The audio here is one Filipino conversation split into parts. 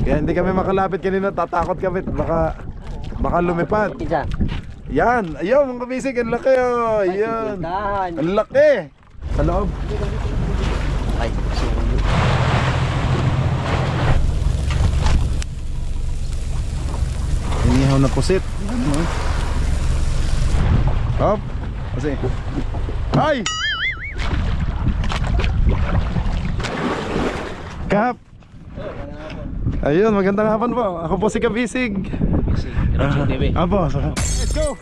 Kaya hindi kami makalapit kanina, tatakot kami. Baka lumipad. Isa. Yan, ayun mga kabisig, ang laki oh. Yan. Ang laki. Sa loob. Ay, sulo. Inihaw na pusit. Hop. Kasi. Ay! Kap. Ayun, magandang hapon po. Ako po si Kabisig. Apo, let's go.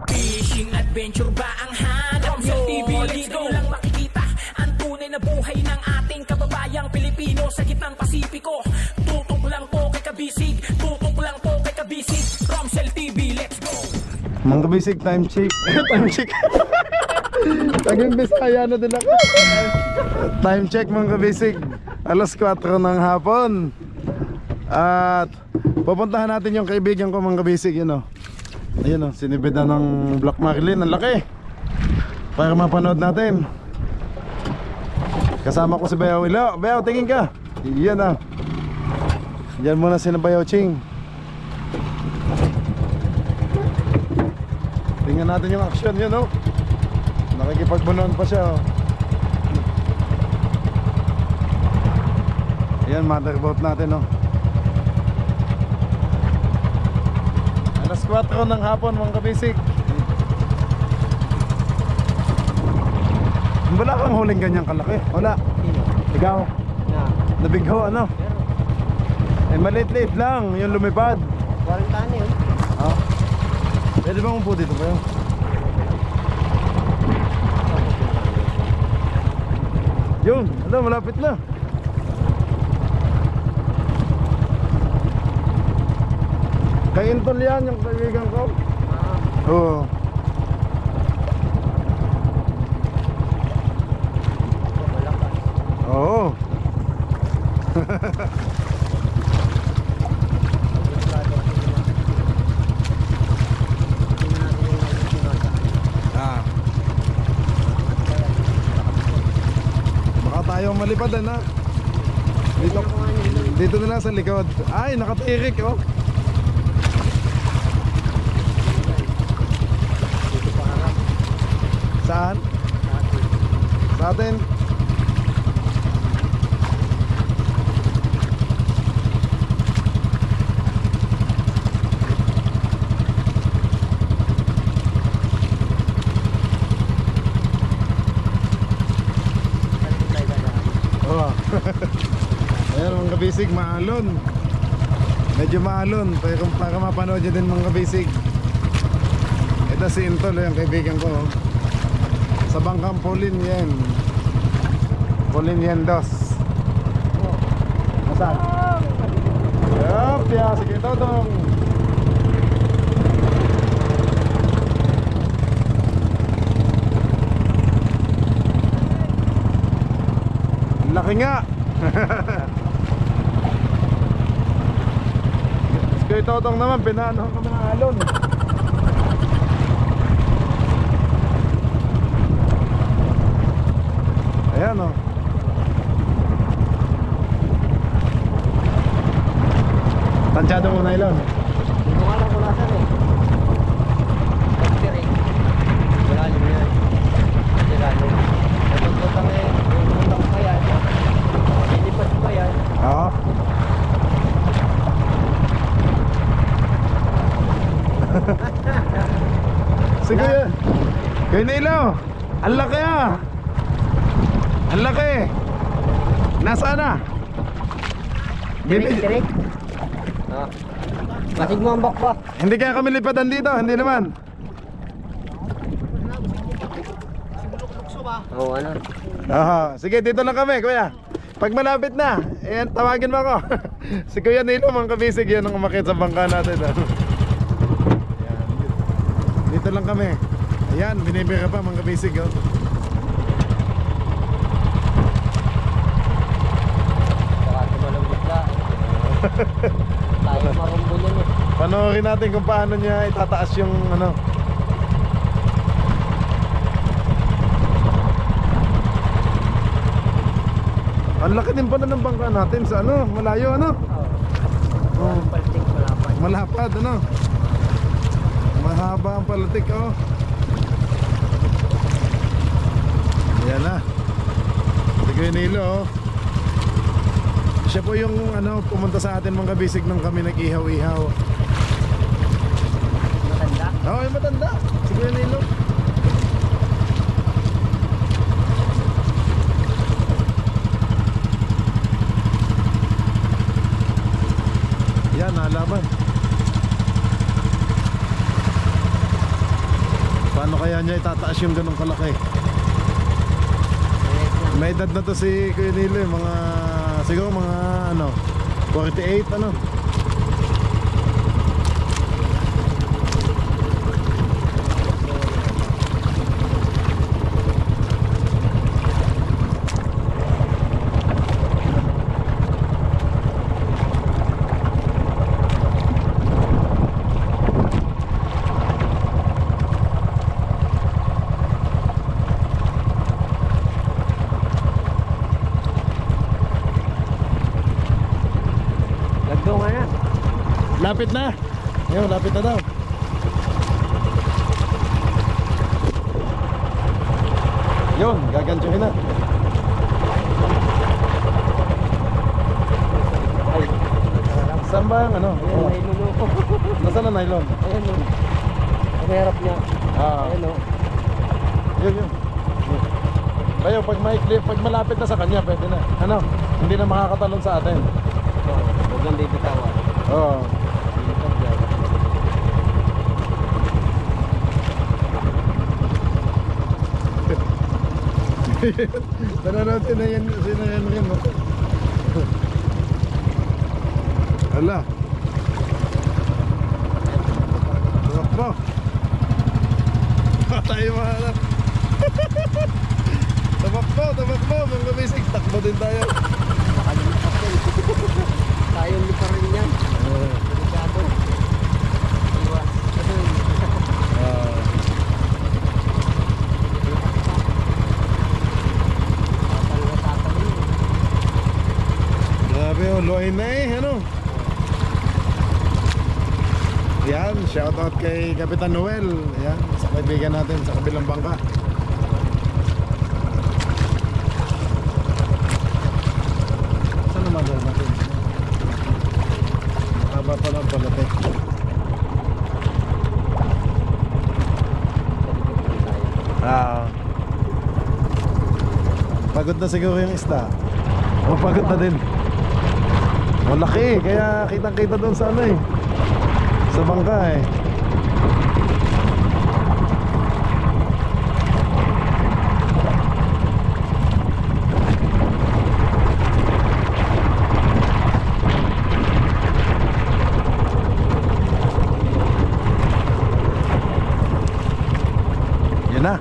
Fishing adventure ba ang hanap? Sa TV, let's go lang makikita ang tunay na buhay ng ating kababayang Pilipino sa gitnang Pasipiko. Tutok lang po kay Kabisig, tutok lang po kay Kabisig. Romsel TV, let's go. Mga Kabisig, time check. Time check. Taging Bisaya na din ako. Time check mga Kabisig. Alas 4 ng hapon. At pupuntahan natin yung kaibigan ko mga Kabisig, yun o. Ayun o, sinibid na ng Black Marlin. Ang laki. Para mapanood natin. Kasama ko si Bayaw Ilo. Bayaw, tingin ka. Yan o. Yan muna si Bayaw Ching. Tingnan natin yung action, yun o. Nakikipagbunuan pa siya o. Ayan, motherboat natin o. Alas 4 ng hapon mga Kabisig. Wala kang huling ganyang kalaki? Wala. Ikaw? Nabigho ano? Eh maliit-liit lang yung lumipad. 40 yun. Ah. Pwede ba umupo dito kayo? Yun, ano, malapit na. Kay Intol yan, yung kaibigan ko. Oo. Oo. Ah. Baka tayo malipad na. Dito na lang sa likod. Ay, nakatirik oh. Saan? Sa atin? Oh. Ayan mga Kabisig, maalon. Medyo maalon, para mapanood nyo din mga Kabisig. Ito si Intol, yung kaibigan ko oh. Sa bangkang Polin yan. Polin yan dos. Nasaan? Yup, ya, sige Totong. Laki nga. Sige Totong naman, pinano kami ng alon. Ayan o. Tansyado mo na ilon. Hindi mo alam kung nasan eh. Pagkiring. Wala nyo yan. Wala nyo. Natututang eh. Natututang pa yan. Lilipat pa yan. Oo. Sige yan. Kaya Nilo. Ang laki ah. Ang laki. Nasaan na? Tirik. Masig mo ang bakbak. Hindi kaya kami lipatan dito. Hindi naman. Oo, ano? Sige, dito lang kami, kuya. Pag malapit na, ayan, tawagin mo ako. Si Kuya Nilo, mga Kabisig, yan ang umakit sa bangka natin. Ayan. Dito lang kami. Ayan, binibira pa mga Kabisig. Oh. Tayo marumbol yan eh. Panoorin natin kung paano niya itataas yung ano. Ang laki din pala ng bangka natin sa ano, malayo ano. Oh. Paltik, malapad. Malapad, ano? Mahaba ang palatik, oh. Ayan na. Si Kuya Nilo, oh. Siya po yung ano, pumunta sa atin mga kabisig nung kami nag-ihaw-ihaw. Matanda. Oo, yung matanda. Si Kuya Nilo. Yan, nalaban. Paano kaya niya itataas yung ganong kalaki? May edad na to si Kuya Nilo, mga siguro mga ano 48 ano. Lagdungan na. Lapit na. Ayun, lapit na daw. Yun, gagantuhin na. Ay. Saan ba ang ano? Ayan, Oh. nylon o. Nasaan na nylon? Ayan o. Ang harap niya. Ah, Ayan o. yun. Bayo, pag maikli, pag malapit na sa kanya, pwede na. Ano? Hindi na makakatalon sa atin. Huwag lang bibitawan. Oo. Bibitawan dyan. Nanonood sino yan rin, no? Ala. Tumakbo. Tayo mahanap. Tumakbo, mga kabisig. Takbo din tayo. Makalimutan ko. Tayong lipa rin yan. Delikado. Iwas. Ano yun? Tatalo yun. Grabe, oh, loy na ano? Yan, shoutout kay Kapitan Noel. Yan, sa kaibigan natin sa kabilang bangka. Saan naman daw natin? Mahaba pa lang pala eh. Pagod na siguro yung isda. O pagod na din. Malaki, kaya kitang-kita doon sa ano eh. Sa bangka eh. Yan na.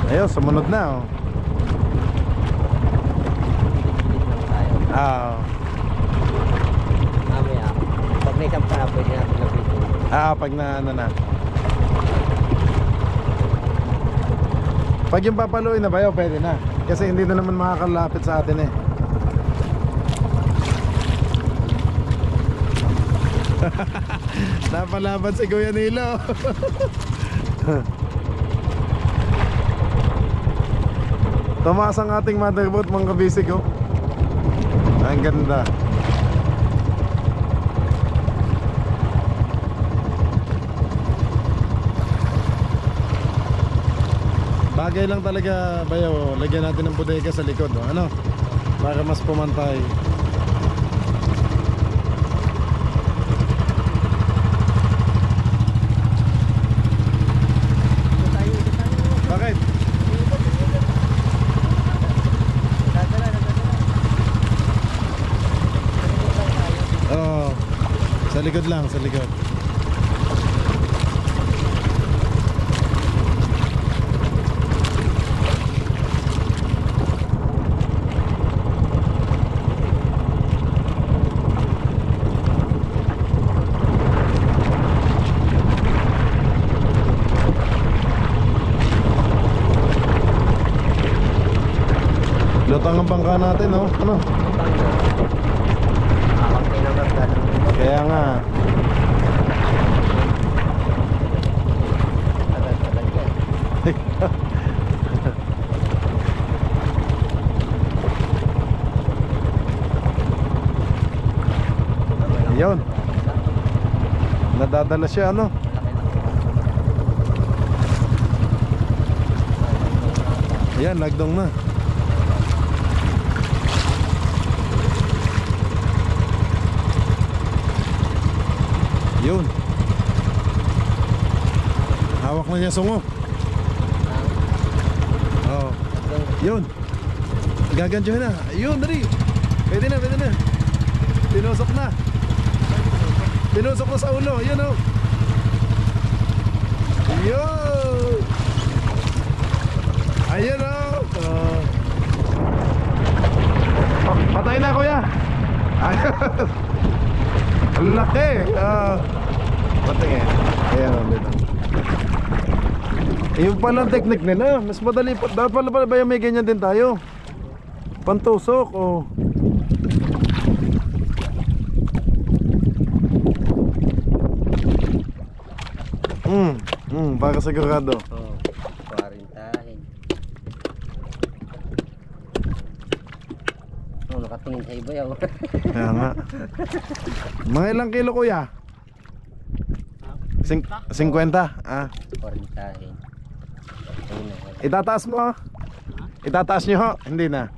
Ayun, sumunod na oh. Ah, Mamaya. Pag may sampa na, pwede natin lapitin. pag na ano na. Pag yung papaluin na bayo, pwede na. Kasi hindi na naman makakalapit sa atin eh. Napalaban si Kuya Nilo. Tumaas ang ating motherboard mga kabisig oh. Ang ganda. Bagay lang talaga bayo, lagyan natin ng bodega sa likod oh. Ano? Para mas pumantay. Bakit? Oo. Sa likod lang, sa likod. Lutang ang bangka natin, no? Ano? Nakakantay na karga ng Kaya nga. tagal-tagal yan. Yun. Nadadala siya ano. Ayan, nagdong na. Yun. Hawak na niya sungo. Oo. Yun. Gagantuhin na. Yun, dali. Pwede na, pwede na. Tinusok na. Tinusok na sa ulo. Yun o. Yun. Ayun o. Patay na kuya. Ayun. Ang laki. Patingin. Ayan o. Yung palang technique nila. Mas madali pa. Dapat pala ba yung may ganyan din tayo? Pantusok o. Para sigurado. Oo, 40. Oh, nakatingin sa iba yaw. Kaya nga. Mga ilang kilo kuya? 50? Ah. 40. Itataas mo? Itataas nyo ho? Hindi na.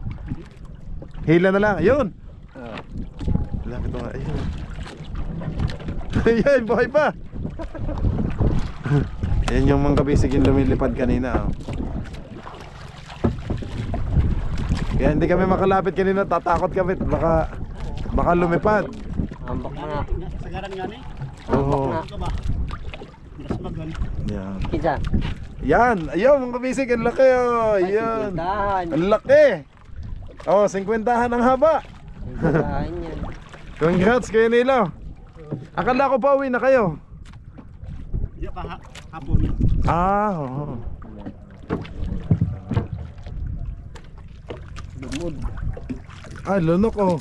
Hila na lang. Ayun. Oo. Lapit mo nga. Ayun. Ayun, buhay pa. Yan yung mga kabisig yung lumilipad kanina oh. Kaya hindi kami makalapit kanina. Tatakot kami. Baka lumipad. Ambak mo na. Sagaran nga ni. Oo. Ito ba? Mas magan. Yan. Kita. Yan. Ayun mga kabisig. Ang laki oh. Yan. Dahan. Ang laki. Oh, 50-han ang haba. Dahan yan. Congrats kayo Nilo. Akala ko pa uwi na kayo. Di pa hapon yan. Ah, oo. Lumod. Ah, lunok oh.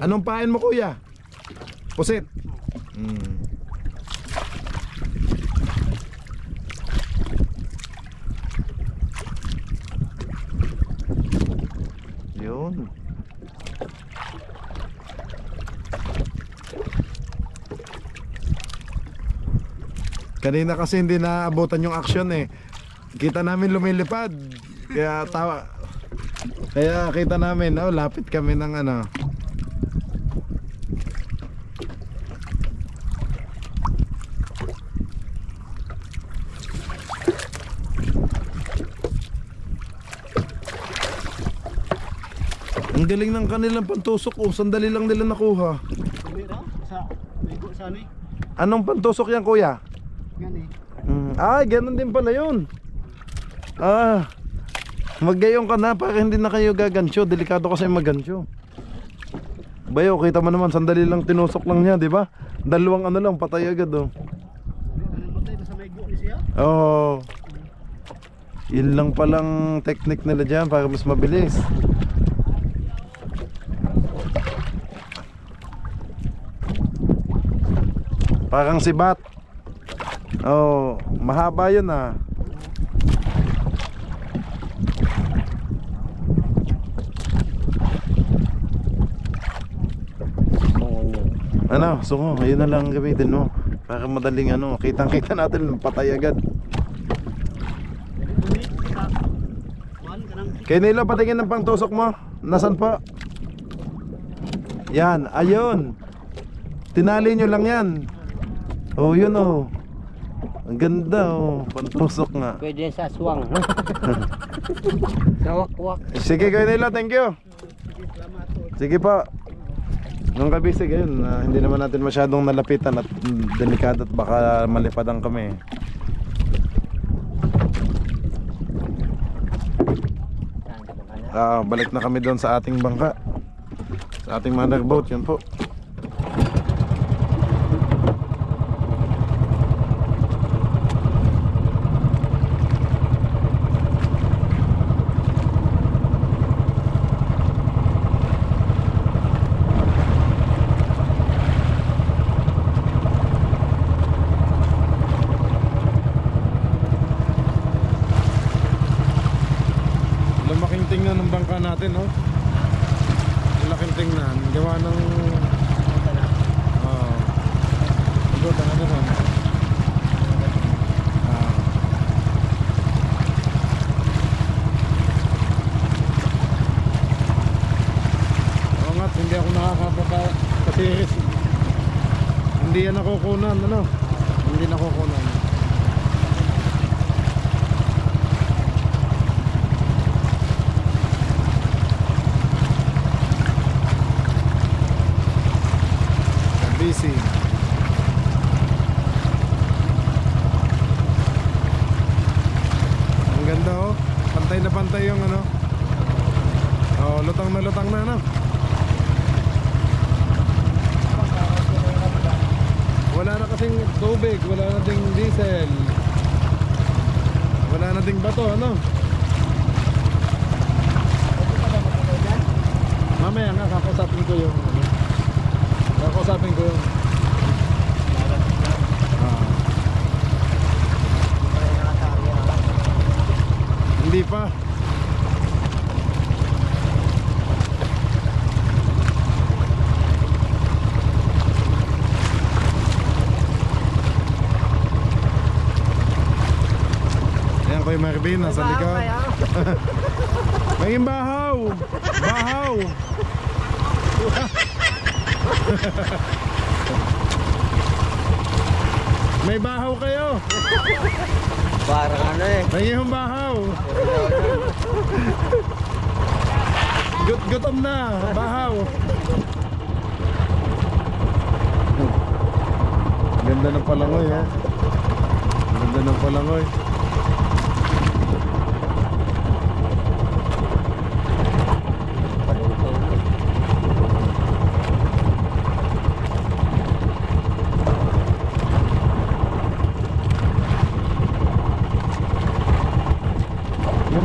Anong pain mo kuya? Pusit. Yun. Kanina kasi hindi naabutan yung action eh. Kita namin lumilipad. Kaya tawa. Kaya kita namin, oh, lapit kami ng ano. Ang galing ng kanilang pantusok, oh, sandali lang nila nakuha. Sabi raw sa ligo sa ni. Anong pantusok yan kuya? Yan eh. Ah, ganun din pala yun. Ah, maggayong ka na para hindi na kayo gagansyo. Delikado kasi magansyo. Bayo, kita mo naman, sandali lang tinusok lang niya, di ba? Dalawang ano lang, patay agad oh. Ano matay sa may go ni siya? Oo. Yun lang palang technique nila dyan para mas mabilis. Parang sibat. Oh, mahaba yun ah. Ano, sungo, yun na lang gamitin mo. Para madaling ano, kitang-kita natin, patay agad. Uli sa kuan kanang Kaya Nilo, patingin ng pangtusok mo. Nasaan po? Yan, ayun. Tinali nyo lang yan. Oh, yun oh. Ang ganda oh, pantusok nga. Pwede yan sa aswang. Sa wakwak. Sige kayo Nilo, thank you. Sige po. Nung kabisig ayun, hindi naman natin masyadong nalapitan at delikado at baka malipadan kami. Balik na kami doon sa ating bangka. Sa ating mother boat, yun po. natin, no? Ang laking tingnan. Gawa ng... Oo. Ito, tanga naman. Oo nga, hindi ako nakakapapa kasi hindi yan nakukunan, ano? Hindi nakukunan. Busy. Ang ganda, oh. Pantay na pantay yung ano. Oh, lutang na ano. Wala na kasing tubig, wala na ding diesel. Wala na ding bato, ano. Mamaya nga kakausapin ko yung ano. Kakausapin ko yung hindi pa. Ayan ko yung Marvin nasa likod. May bahaw. Bahaw. May bahaw kayo. Parang ano eh. May iyong bahaw. Gutom na. Bahaw. Ganda ng palangoy, ha. Ganda ng palangoy.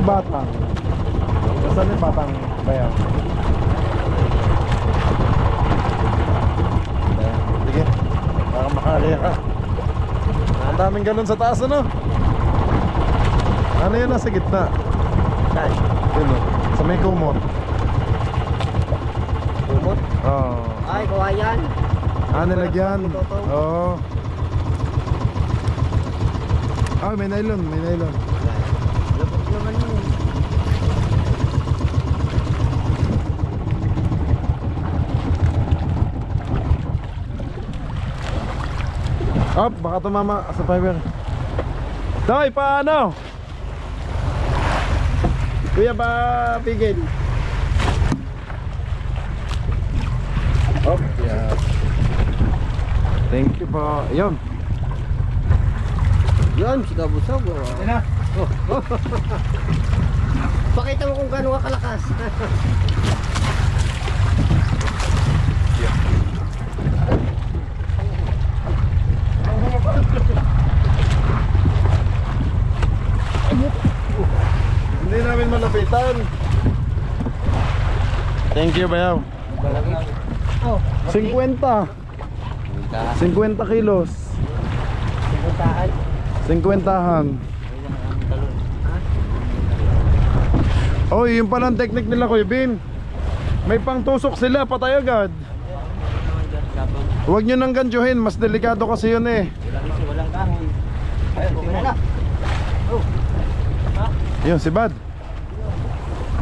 Batang. Saan yung batang bayaw? Sige. Baka makaliya ka. Ang daming galon sa taas, ano? Ano yun nasa gitna? Saan? Yun, o. Sa may kumot. Kumot? Oo. Ay, kawayan. Nilagyan. Oo. May nylon, may nylon. Lupot naman yun. Baka tumama sa fiber. Toy, paano? Kuya ba pigil? Yeah. Thank you po. Yun. Yan, sigabusog. Yan na. Pakita mo kung gaano ka kalakas. Hindi namin malapitan. Thank you, bayaw. 50. 50 kilos. 50-han. Oh, yun pala ang technique nila, Kuya Bin. May pangtusok sila, patay agad. Huwag nyo nang ganjuhin, mas delikado kasi yun eh. Walang kahoy. Ayun, tingnan na. Yun, si Bad.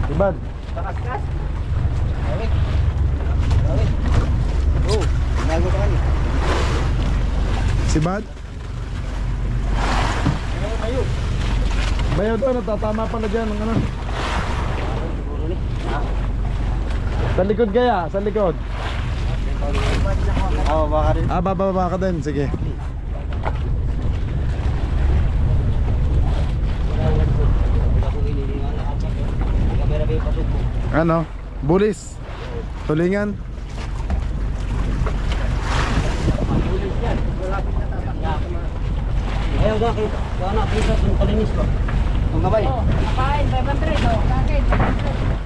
Si Bad. Takas-kas. Awit. Awit. Oh, nago ka kani. Si Bad. Bayaw doon, natatama pala dyan ng ano. Sa likod kaya, sa likod. Baka rin. Bababa ka din, sige. Ano? Bulis. Tulingan. Ayaw na kita. Kaya na kita sa kalinis ko. Ang gabay. Kain, 500. Oh, kain, 500.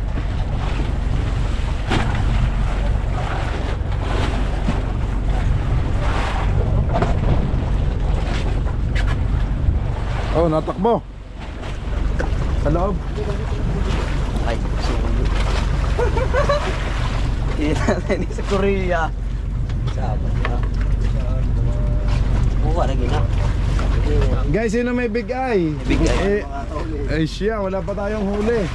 Oh, natakbo. Sa loob. Ay, so Kita tayo sa Korea. Sabat na. Buwa lagi na. Guys, sino may big eye? Big eye. Siya, wala pa tayong huli.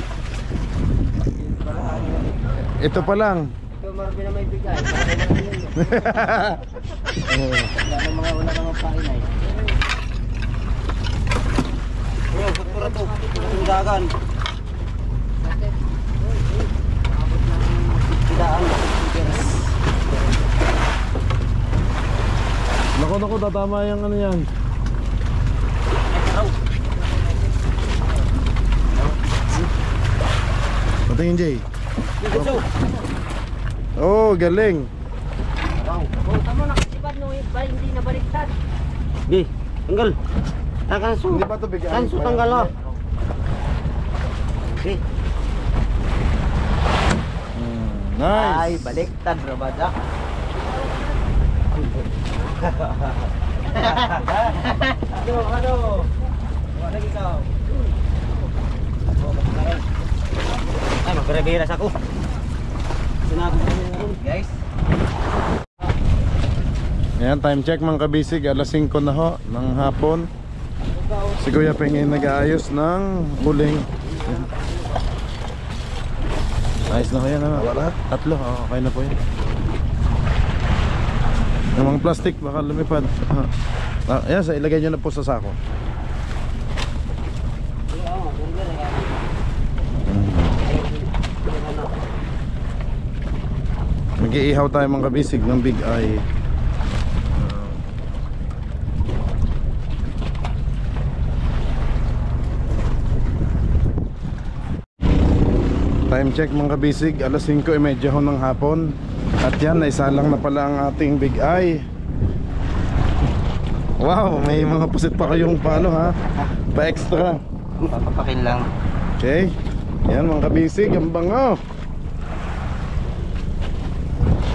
Ito pa lang. Ito marami na may bigay. Wala namang pain ay. Oh, sakura to. Ang dagan. Tidaan. Naku, tatama yung ano yan. Patingin, Jay. Oh, galing. Oh, tamo nakasibad no, hindi na baliktad. Di, tanggal. Kanso. Hindi pa ito big eye. Kanso tanggal ha. Di. Nice. Ay, baliktad rabada. Ano? Wala ikaw. Ay, magre-beras ako. Sinabi ko guys. Ayan, time check mga kabisig. Alas 5 na ho ng hapon. Si Kuya Pengay nag-aayos ng huling. Ayan. Ayos na ho yan, ano? Tatlo, okay na po yan. Yung mga plastic baka lumipad. Ayan, ilagay nyo na po sa sako. Mag-iihaw tayo mga kabisig ng big eye. Time check mga kabisig, alas 5:30 ho ng hapon. At yan, naisalang na pala ang ating big eye. Wow, may mga pusit pa kayong paano ha, pa extra. Papapakin lang. Okay, yan mga kabisig, ang bango.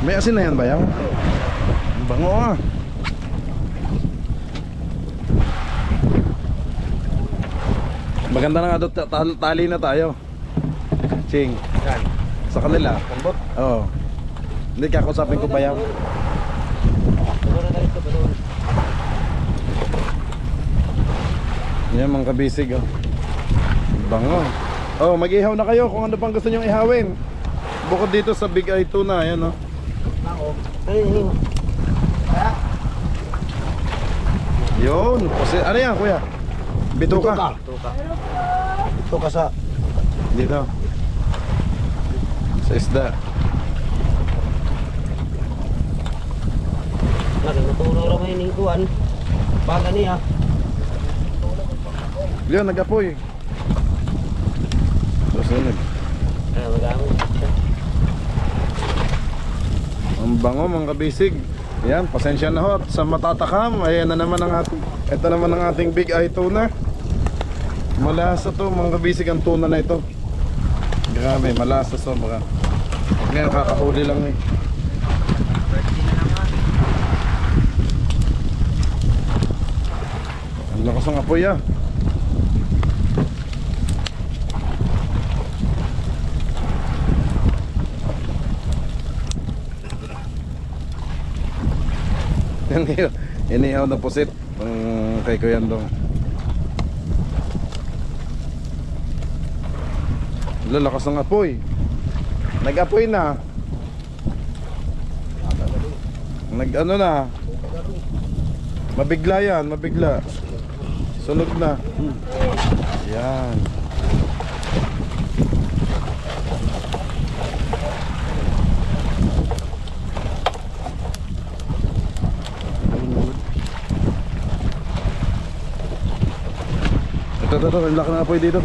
May asin na yan ba yan? Ang bango ah. Maganda na nga doon, tali na tayo. Ching, sa kanila. Oo. Hindi, kakausapin ko ba yan? Yan mga kabisig oh. Bango. Oh, mag-ihaw na kayo kung ano pang gusto nyong ihawin. Bukod dito sa big eye tuna, yan oh. Yun, kasi ano yan kuya? Bituka. Bituka sa dito. Sa isda. Natulog naman yung kuwan. Baga niya. Yan, nag-apoy. Susunod. Ano magamit? Ang bango mga kabisig. Yan, pasensya na ho sa matatakam. Ayan na naman ang ating, ito naman ang ating big eye tuna. Malasa to mga kabisig ang tuna na ito. Grabe, malasa sobra. Ngayon kakahuli lang eh. Ang lakas ng apoy ah. Inihaw na pusit kay Kuya Andong. Lalakas ng apoy. Nag-apoy na. Nag-ano na. Mabigla yan, mabigla. Sunog na. Yan. Ito, ang laki ng apoy dito.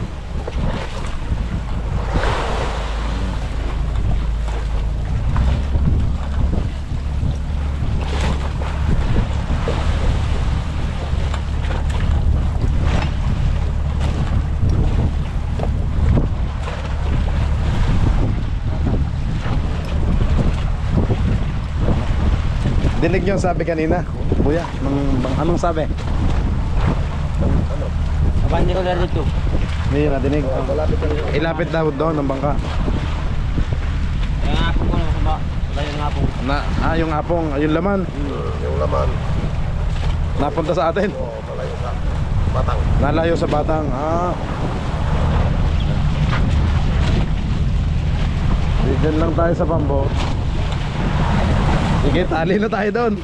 Dinig niyo ang sabi kanina, Kuya, anong sabi? Abang hindi ko lang dito. Hindi na dinig. Ilapit daw doon ng bangka. Yung apong, yung laman. Yung laman. Napunta sa atin. Oo, malayo sa Batang. Nalayo sa Batang. Diyan lang tayo sa Pambo. Sige, tali na tayo doon.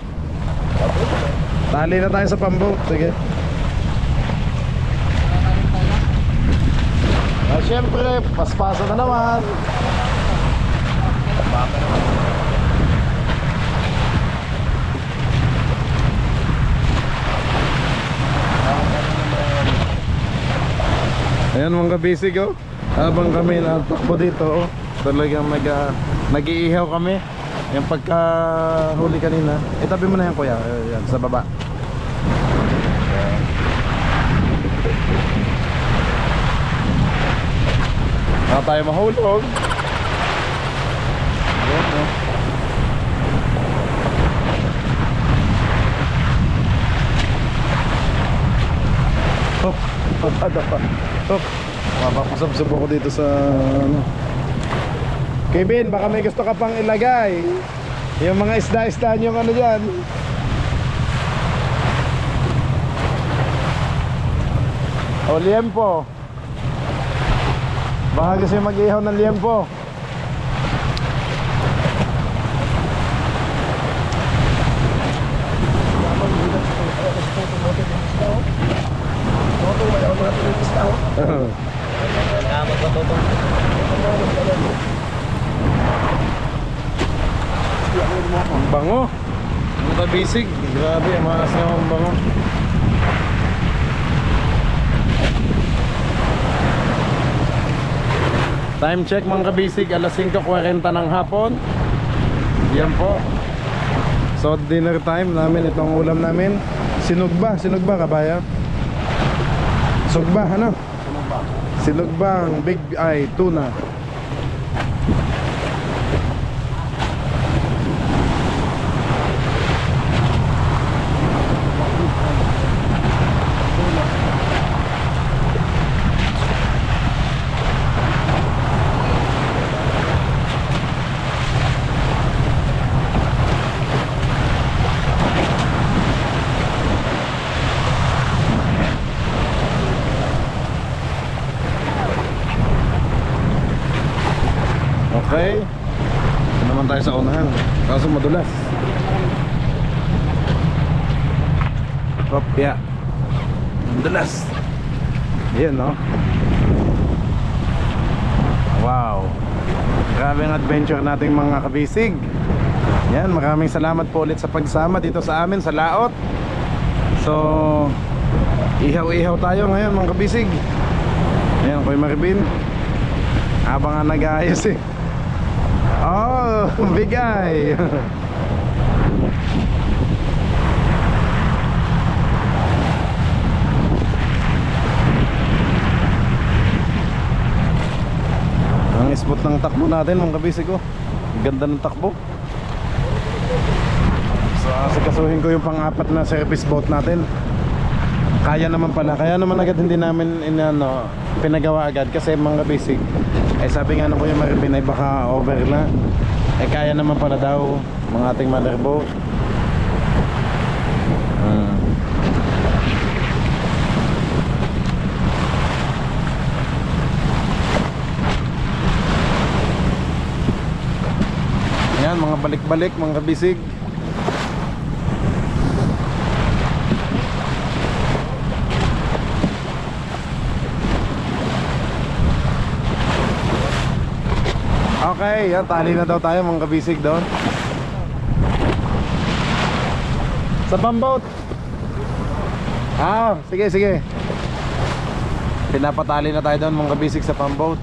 Tali na tayo sa Pambo. Sige. Siyempre, paspasa na naman. Ayan mga kabisig, oh. Habang kami natakbo dito, oh, talagang nag-iihaw kami. Yung pagkahuli kanina. Itabi mo na yan, kuya. Ayan, sa baba. Baka tayo mahulog. Ayan, oh. Hop, papada pa. Hop, mapapasabsab ako dito sa ano. Kevin, baka may gusto ka pang ilagay. Yung mga isda-isda yung ano dyan. O liempo. Baka kasi mag-ihaw ng liempo. Ang bango. Ang kabisig. Grabe, maas nga ang bango. Time check mga kabisig, alas 5:40 ng hapon. Yan po. So dinner time namin, itong ulam namin. Sinugba kabaya. Sugba, ano? Sinugbang big eye tuna. Okay. Ito naman tayo sa unahan. Kaso madulas. Kopya. Madulas. Yan, no? Wow. Grabe ang adventure nating mga kabisig. Yan, maraming salamat po ulit sa pagsama dito sa amin sa Laot. So, ihaw-ihaw tayo ngayon mga kabisig. Ayan, Kuya Marvin. Habang nga nag-aayos eh. Oh, bigay. Ang spot ng takbo natin mga kabisig ko. Ganda ng takbo. So, asikasuhin ko yung pang-apat na service boat natin. Kaya naman pala. Kaya naman agad hindi namin pinagawa agad kasi mga kabisig. Sabi nga ng Kuya Marvin ay baka over na. Kaya naman pala daw mga ating motherboat. Yan, mga balik-balik mga kabisig. Okay, yan, tali na daw tayo mga kabisig doon. Sa pamboat. Sige. Pinapatali na tayo doon mga kabisig sa pamboat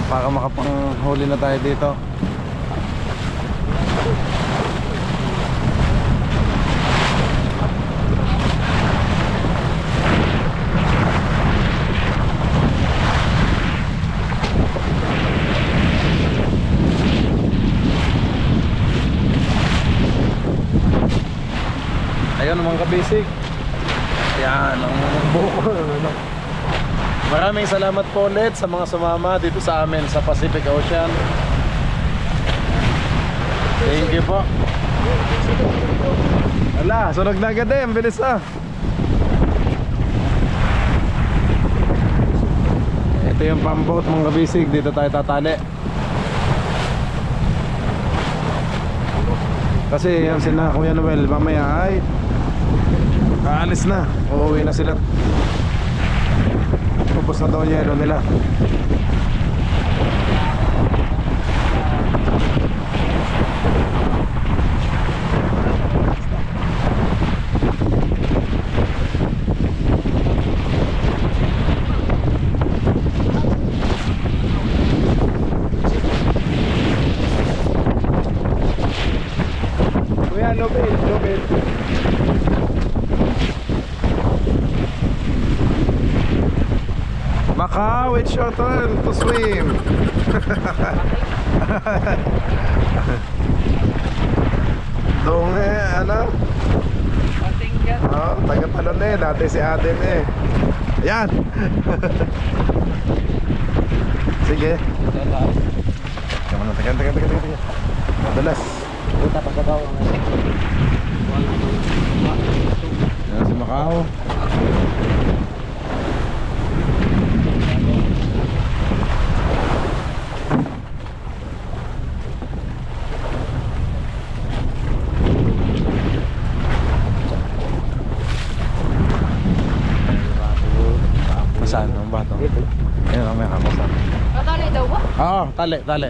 para makapanghuli na tayo dito. Ayun mga kabisig. Yan ang buko. Maraming salamat po ulit sa mga sumama dito sa amin sa Pacific Ocean. Thank you po. Wala, sunog na agad eh, ang bilis ah. Ito yung pamboat mga kabisig, dito tayo tatali. Kasi yan sila Kuya Noel, mamaya ay aalis na, uuwi na sila. Pupos na daw yung yelo nila. Kuya, lobel. Macau, it's your turn to swim. Doon ano? Oh, taga-talon eh, dati si Aden eh. Yan. Sige. Kamu na, taga. Madalas. Puta pa sa daw. Yan si Macau. Saan ang bato? Dito. Ayun, may kapasan. Tatali daw ba? Oo, tali.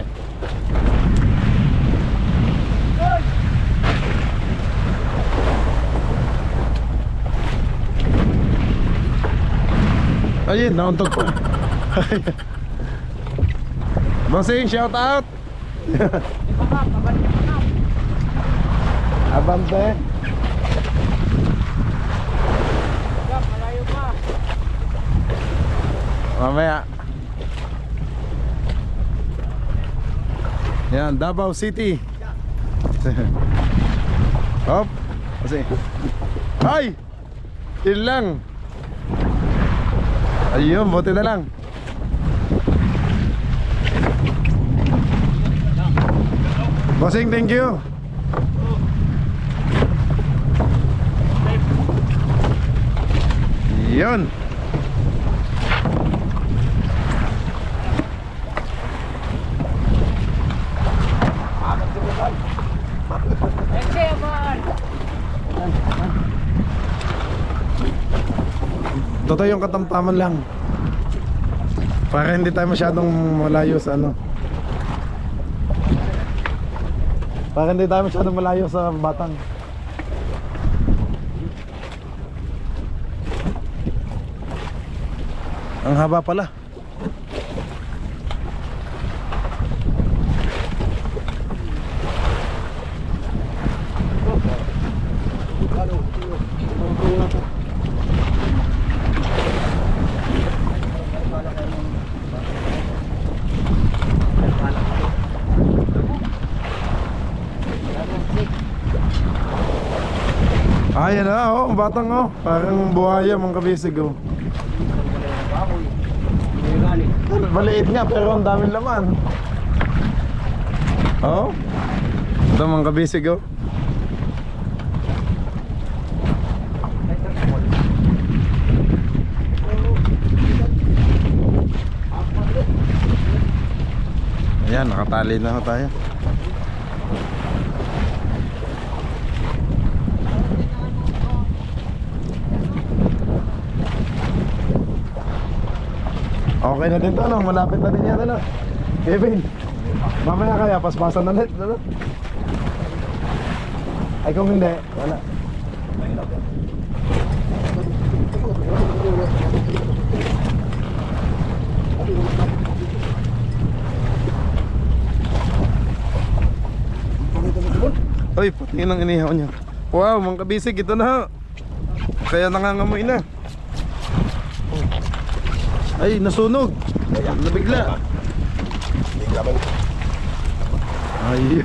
Ayun, nauntog pa. Bossing, shout out. Abante. Malayo pa. Mamaya. Yan, Davao City. Hop. Kasi. Ay! Yun lang. Ayun, buti na lang. Bossing, thank you. Yun. Totoo yung katamtaman lang. Para hindi tayo masyadong malayo sa ano. Para hindi tayo masyadong malayo sa Batang. Ang haba pala. Ayan na, oh, Batang, oh. Parang buhaya mga kabisig, oh. Maliit nga pero ang daming laman. Oh. Ito mga kabisig, oh. Ayan, nakatali na ho tayo. Okay na din to, no? Malapit na din yan, ano? Kevin, mamaya kaya paspasan ulit, ano? Ay kung hindi, wala. Uy, puti ng inihaw niya. Wow, mga kabisig, ito na. Kaya nangangamoy na. Ay, nasunog. Nabigla. Ay.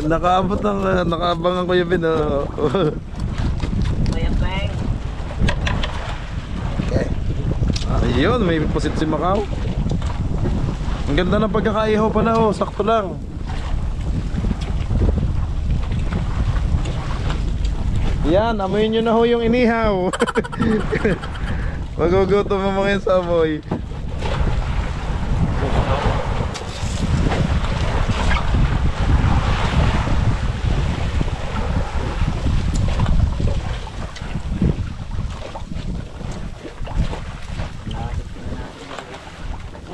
Nakaabot ng nakaabangan ko yung bin. Ayun, may pusit si Macau. Ang ganda ng pagkakaihaw pala, oh, sakto lang. Yan, amoyin nyo na ho yung inihaw. Magugutom mo mga yun sa amoy.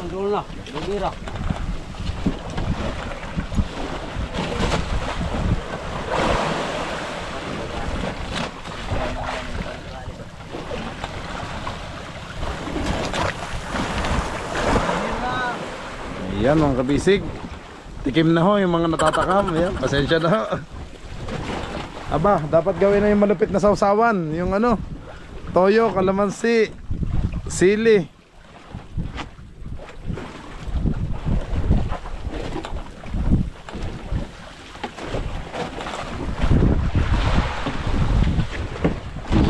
Doon na, bibira. Yan mga kabisig. Tikim na ho yung mga natatakam. Yan, pasensya na ho. Aba, dapat gawin na yung malupit na sausawan. Yung ano, toyo, kalamansi, sili.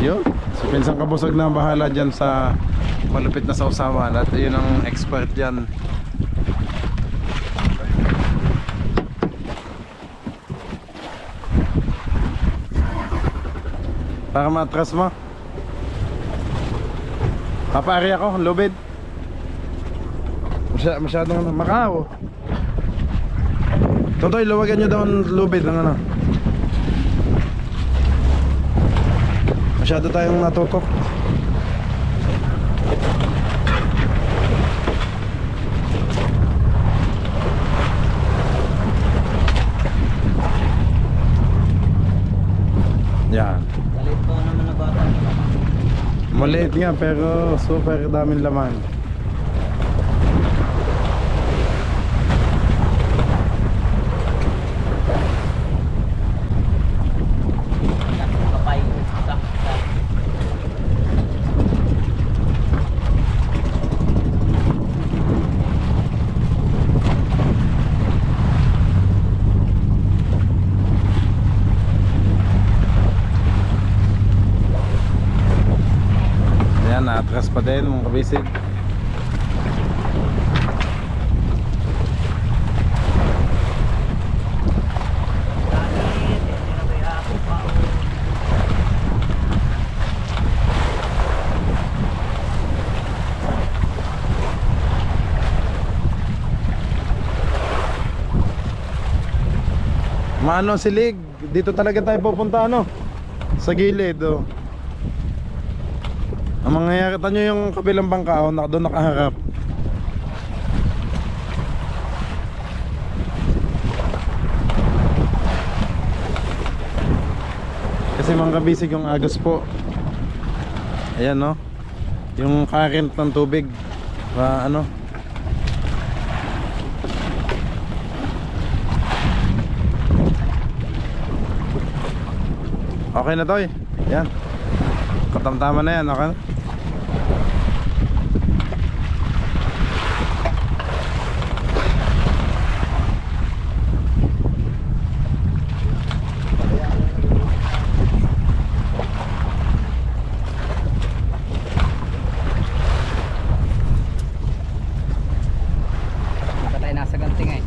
Yun, si Pinsang Kabusog na ang bahala dyan sa malupit na sausawan. At yun ang expert dyan. Para matras mo. Papari ako, lubid. Masyadong Macau. Totoy, luwagan nyo daw ang lubid ng ano. Masyado tayong natutok. Yan. Galit po naman na bata. Maliit nga pero super daming laman. Kapay. Ayan, naatras pa din mga kabisig. Maano silig, dito talaga tayo pupunta ano? Sa gilid oh. Ang mangyayari, tanyo yung kabilang bangka oh, doon nakaharap. Kasi mga kabisig yung agos po. Ayan no. Yung current ng tubig. Ano? Okay na to eh. Yan. Katamtaman na yan, okay na. Dito tayo nasa ganting eh.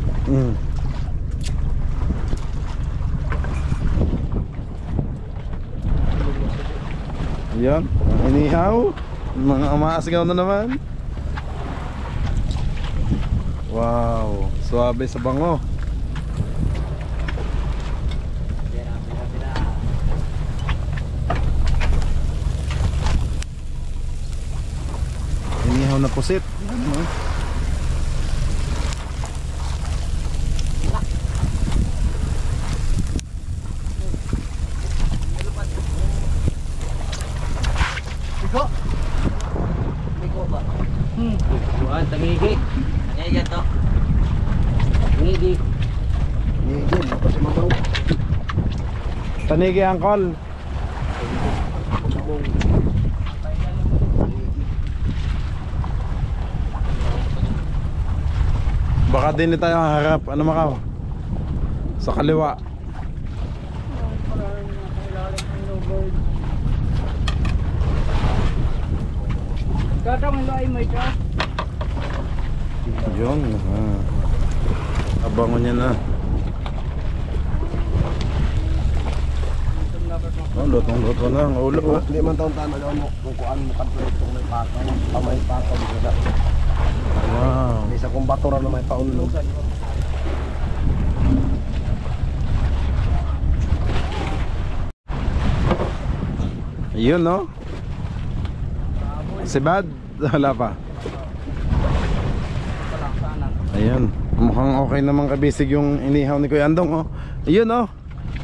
Yan, inihaw. Mga umaasgaw na naman. Wow, suabe sa bango. Inihaw na pusit. Bigo ba? Buwan, tangigi. Tangigi to. Tangigi. Tanigi angkol. Baka din tayo harap. Ano makaw? Sa kaliwa. Katong ilay mo ito. Yun. Abangon niya na. Dapat Oh, lutong-luto na ang ulo. Oh. 5 taon tama daw mo kung kuan mo kadto itong may patong, pamay patong dito na. Wow. Isa kong bato ra na may paunlog. Ayun, no? Si Bad, wala pa. Ayun, mukhang okay naman kabisig yung inihaw ni Kuya Andong, oh. Ayun, oh,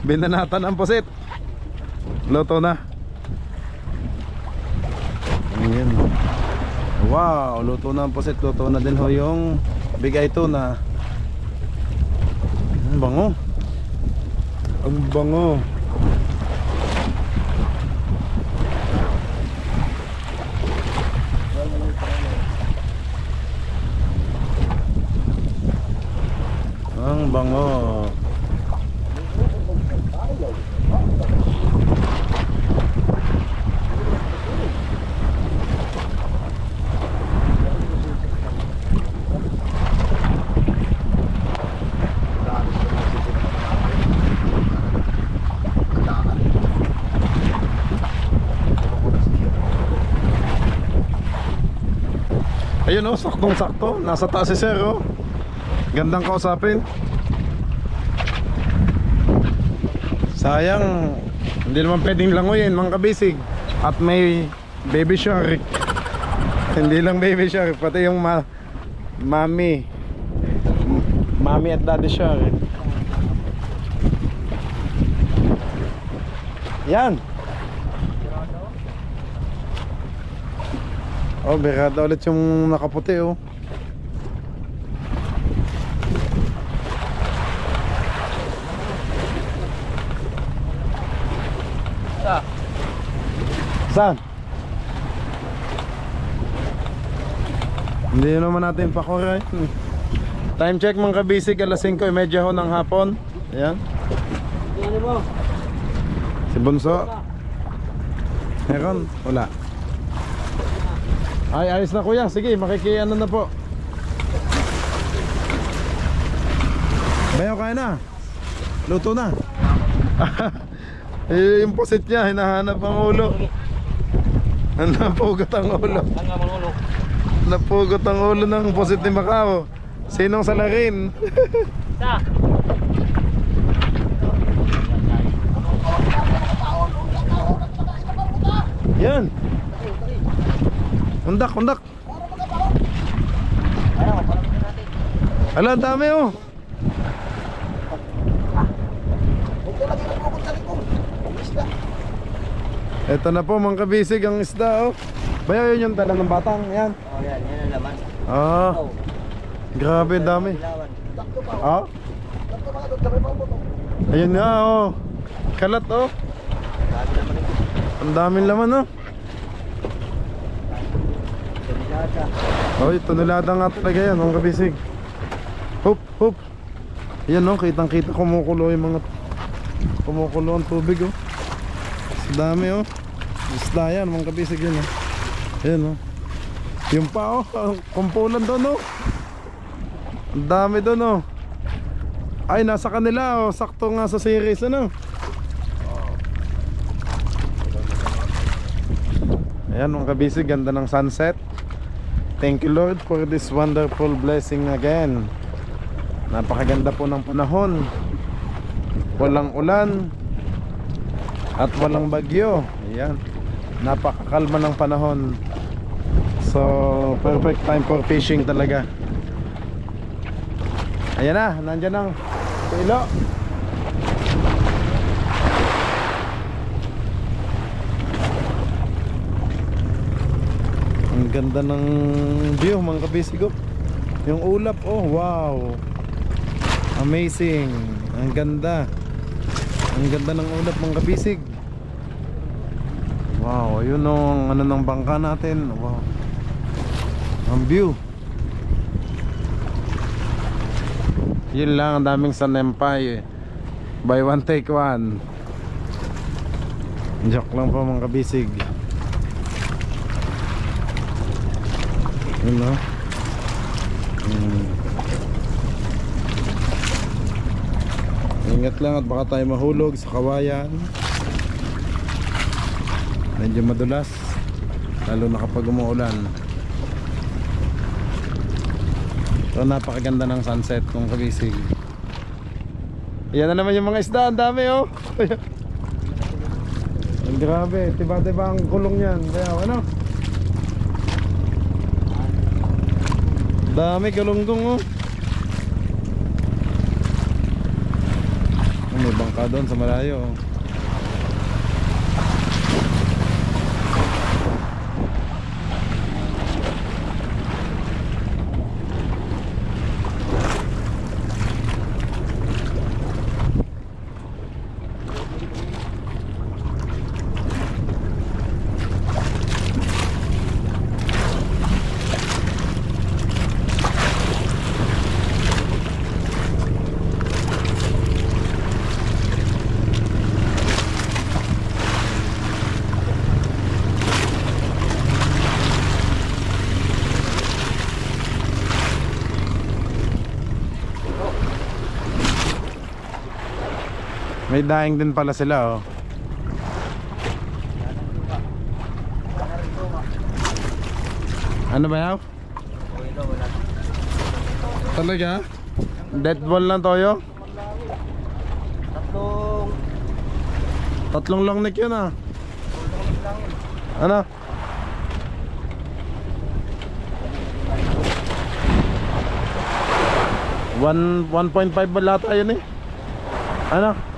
binanatan ang pusit. Luto na. Ayun. Wow, luto na ang pusit. Luto na din ho yung bigay tuna. Ang bango. Ang bango. Ang bango. Ayun, oh, saktong-sakto. Nasa taas si Sir, oh. Gandang kausapin. Sayang, hindi naman pwedeng languyin mga kabisig. At may baby shark. Hindi lang baby shark, pati yung mami at daddy shark. Yan. Oh, berada ulit yung nakaputi, oh. Saan? Hindi naman natin pakuray. Time check mga kabisig, alas 5:30 ho ng hapon. Ayan. Ano mo? Si Bunso. Meron? Wala. Ay, ayos na kuya. Sige, makikiano na po. Bayaw kaya na. Luto na. Eh, yung pusit niya, hinahanap ang ulo. Napugot ang ulo. Napugot ang ulo ng pusit ni Macau. Sinong salarin? Sa. Yan. Undak, undak. Ala, ang dami, oh. Ito na po mga kabisig ang isda, oh. Bayaw yun yung dala ng batang, yan. Oh, yan ang laman. Ah, grabe dami. Ah? Ayun nga, oh. Kalat, oh. Ang daming laman, oh. Oh, tunulada nga talaga yan mga kabisig. Hop, hop. Ayan, oh, kitang kita kumukulo yung mga kumukulo ang tubig, oh. Sa dami, oh. Isda yan mga kabisig yun, oh. Ayan, oh. Yung pa, oh, kumpulan doon, oh. Ang dami doon, oh. Ay, nasa kanila, oh. Sakto nga sa series, ano. Ayan mga kabisig, ganda ng sunset. Thank you Lord for this wonderful blessing again. Napakaganda po ng panahon. Walang ulan at walang bagyo. Ayan. Napakakalma ng panahon. So perfect time for fishing talaga. Ayan na, nandyan ang tuilo. Ang ganda ng view mga kabisig, oh. Yung ulap, oh, wow. Amazing. Ang ganda. Ang ganda ng ulap mga kabisig. Wow, yun ang ano ng bangka natin. Wow. Ang view. Yun lang, ang daming sanempay. Buy one take one. Joke lang po mga kabisig. Yun, no? Ingat lang at baka tayo mahulog sa kawayan. Medyo madulas, lalo na kapag umuulan. So napakaganda ng sunset kung kabisig. Yan na naman yung mga isda, ang dami oh. Ang grabe, tiba-tiba ang kulong yan. Kaya ano? Dami galunggong oh. May bangka doon sa malayo oh. May daing din pala sila oh. Ano ba yaw? Talaga? Dead ball lang toyo? Tatlong long neck yun ah. Ano? One 1.5 ba lata yun eh? Ano?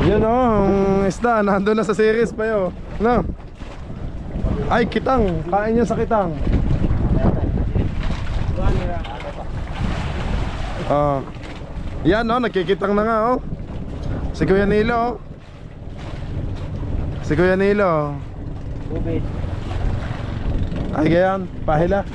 Yun o, ang isda, nandun na sa series pa yun. Ano? Ay, kitang, kain niya sa kitang. Yan o, nagkikitang na nga o. Si Kuya Nilo o. Si Kuya Nilo. Ay, gayan, pahila.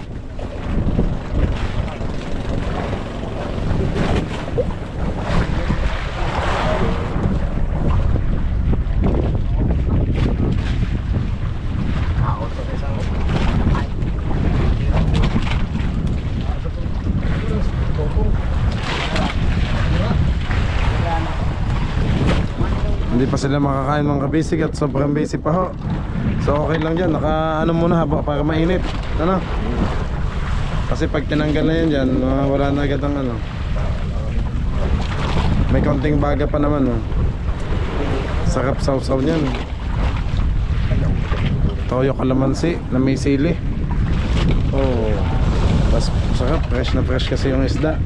Hindi pa sila makakain mga kabisig at sobrang busy pa ho. So okay lang dyan, naka ano muna haba para mainit. Ano? Kasi pag tinanggal na yan dyan, wala na agad ang ano. May konting baga pa naman oh. Sarap sausaw niyan. Toyo kalamansi na may sili. Oh. Tapos sarap, fresh na fresh kasi yung isda.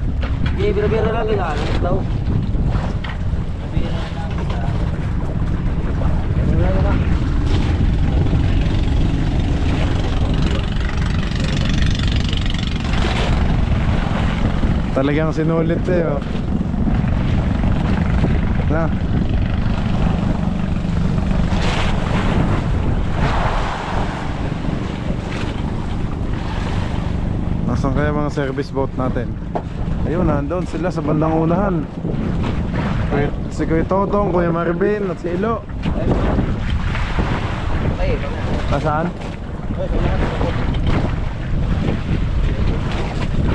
Hindi, biro-biro lang yun. Daw. Talagang sinulit eh oh. Na. Nasaan kaya mga service boat natin? Ayun, nandun sila sa bandang unahan. Si Kuya Totong, Kuya Marvin at si Ilo. Nasaan?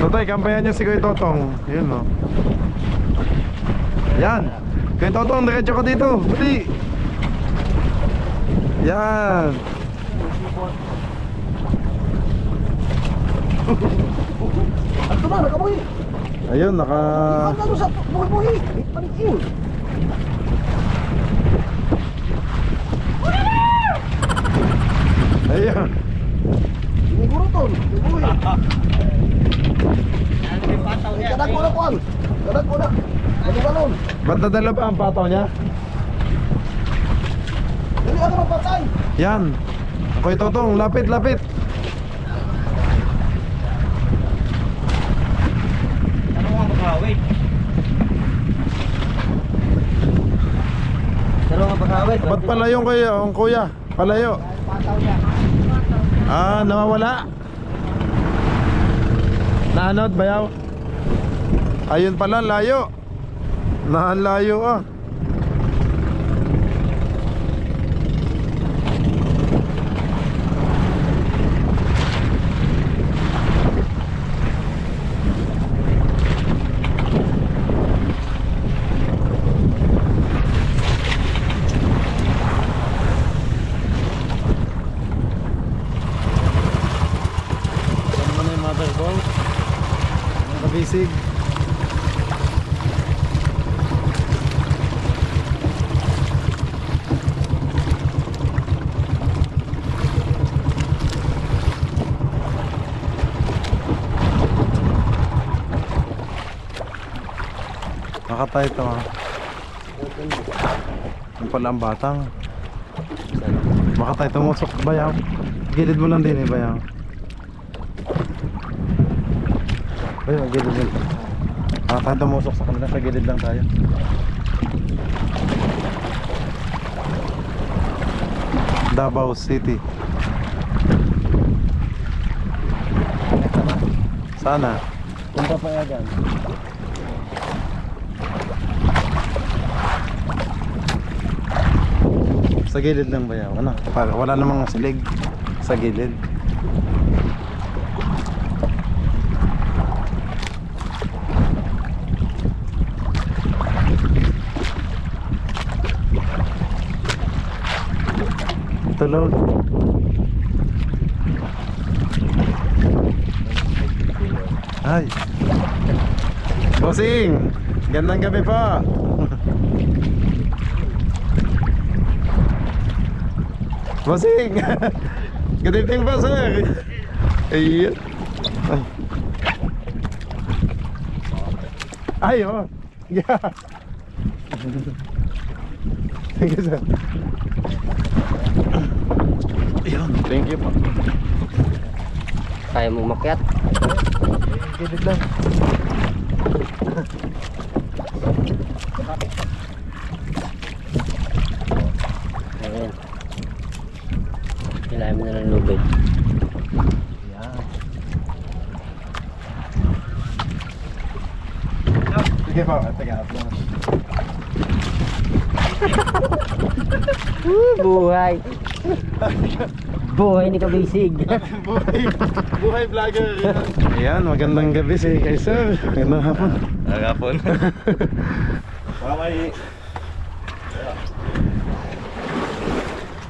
Totoy, kampayan niyo si Kuya Totong. Yun no. Yan. Kuya Totong, diretso ka dito. Budi. Yan. Ayun, naka... Ayun. Ba't nadala pa ang pataw niya? Yan. Ako'y Totong, lapit, lapit. Ba't palayong kayo, ang kuya? Palayo. Ah, nawawala. Naanod, bayaw. Ayun pala, layo. Naanlayo ah. kabisig. Nakatay ito ha. Yung pala ang batang. Baka tayo tumusok bayaw. Gilid mo lang din eh bayaw. Ayun, gilid mo. Baka tayo tumusok sa kanila. Sa gilid lang tayo. Davao City. Sana. Punta pa yan. Sa gilid lang ba yan? Ano? Para wala namang silig sa gilid. Tulog. Ay. Bossing, gandang gabi po. Bossing! Good evening po, sir! Ayan. Ay, oh! Yeah! Thank you, sir. Ayan, thank you po. Kaya mo umakyat? Gilid lang. Ayan. Kailangan mo na ng lubid. Ayan. Sige po, taga-up lang. Buhay! Buhay ni Kabisig! Buhay vlogger. Ayan, magandang gabi si kay sir. Magandang hapon. Hapon. Baka may...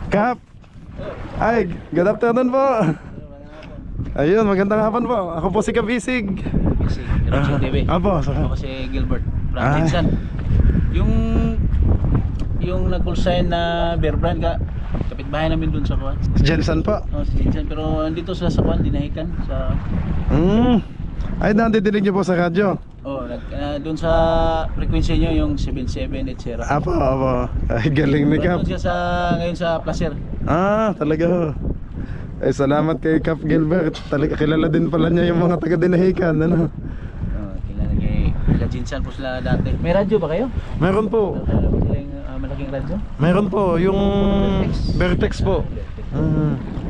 Kap. Ay, good afternoon po. Ayun, magandang hapon po. Ako po si Kabisig. Si Direction TV. Apo, Ako si Gilbert from Ay. Jinsan. Yung nag-call na bear brand ka, kapitbahay namin dun sa Kuwan. Jensen po. Oh, si Jinsan, pero andito sila sa Kuwan, dinahikan sa Ay, nandidinig niyo po sa radyo. dun sa frequency nyo yung 7780. Apo. Ay, galing ni Kap. Doon siya ngayon sa Placer. Talaga ho. Ay, salamat kay Kap Gilbert. Talaga kilala din pala niya yung mga taga-dinahikan, ano? Kilala kay Jinsan po sila dati. May radyo ba kayo? Meron po. Malaking radyo? Meron po, yung Vertex po.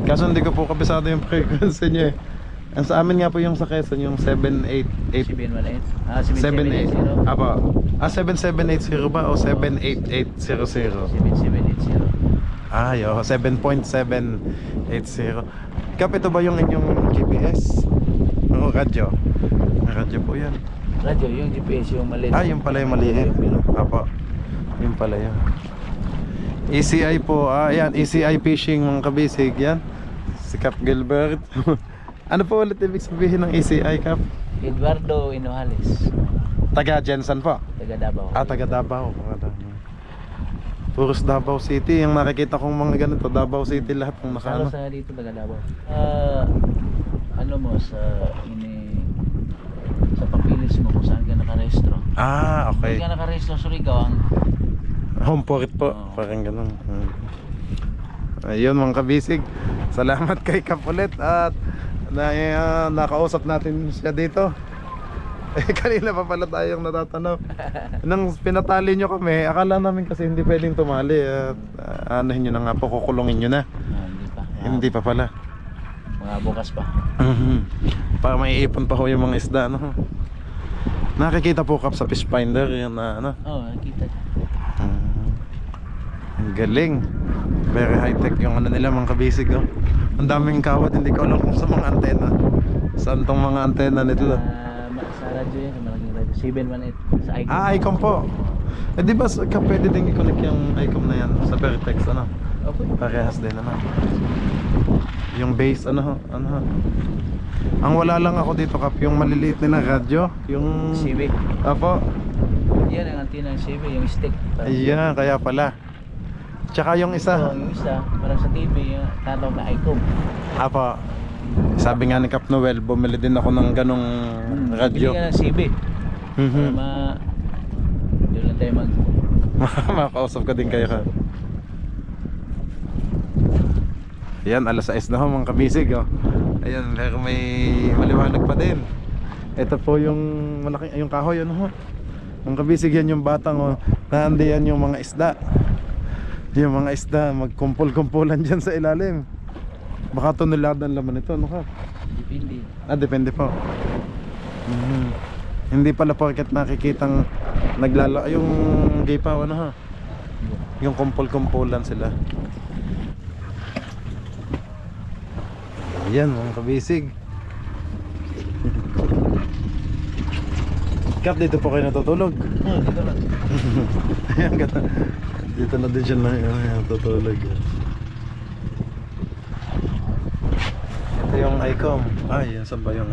Kaso hindi ko po kabisado yung frequency niya eh. Ang sa amin nga po yung sa Quezon, yung 788 718. 78. Apo. 7780 ba o 78800? 7780. Ay, 7.780. Kap, ito ba yung inyong GPS? O radyo? May radyo po yan. Radyo, yung GPS yung maliit. Yung pala yung maliit. Apo. Yung pala yun. ECI po. Yan, ECI Fishing mga kabisig. Yan. Si Kap Gilbert. Ano po ulit ibig sabihin ng ECI, Kap? Eduardo Inohales. Taga Jensen po. Taga Davao. Taga Davao. Puros Davao City. Yung nakikita kong mga ganito, Davao City lahat ng Salo nakano. sa dito taga Davao. Ano mo sa sa papilis mo kung saan ka nakarehistro. Okay. Kung ka nakarehistro sa Surigao, ang Home port po. Parang ganun. Ayun mga kabisig. Salamat kay Kap ulit at nakausap natin siya dito. Kanina pa pala tayong natatanaw. Nang pinatali nyo kami, akala namin kasi hindi pwedeng tumali at anuhin nyo na nga po, kukulungin nyo na. hindi pa. Hindi pa pala. Mga bukas pa. Para maiipon pa ho yung mga isda, no? Nakikita po Kap sa fish finder yun na ano. Nakita. Ang galing. Very high tech yung ano nila mga kabisig, oh. Ang daming kawad, hindi ko alam kung sa mga antena. Saan tong mga antena nito? Sa radyo yan, malaking radyo 718 sa Icom. Icom po. Di ba pwede din i-connect yung Icom na yan sa Vertex, ano? Okay. Parehas din, ano? Yung base, ano. Ang wala lang ako dito, Kap, yung maliliit na radyo. Yung... CB. Apo. Yan ang antina ng CB, yung stick. Ayan, kaya pala. Tsaka yung isa. Yung isa, parang sa TV, yung tatawag na ICOM. Apo. Sabi nga ni Kap Noel, bumili din ako ng ganong radyo. Bili ka ng CB. Mhm. Doon lang tayo Makakausap ka din kayo, Kap. Ayan, alas 6 na ho mga kabisig, oh. Ayan, pero may maliwanag pa din. Ito po yung malaki, yung kahoy, ano ho. Mga kabisig, yan yung batang, oh. Naandiyan yung mga isda. Yung mga isda, magkumpul-kumpulan dyan sa ilalim. Baka toneladan laman ito, ano ka? Depende. Depende po. Hindi pala porket nakikitang yung gipaw, ano ha. Yung kumpul-kumpulan sila. Ayan mga kabisig. Kap, dito po kayo natutulog. Dito lang. Ayan, dito na din siya natutulog. Ito yung ICOM. Yan saan ba yung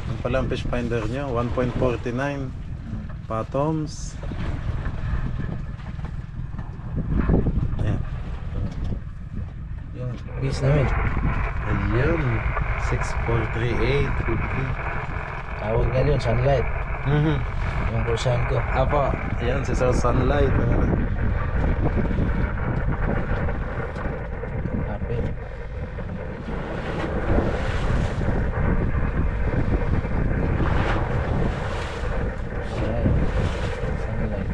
yung pala ang fish finder nyo. 1.49 Patoms. Ayan. Yung base namin. Ayun, 6438.50. Tawag nga yun, sunlight. Yung kursahan ko. Apa, ayan si Sir Sunlight. Happy. Sunlight.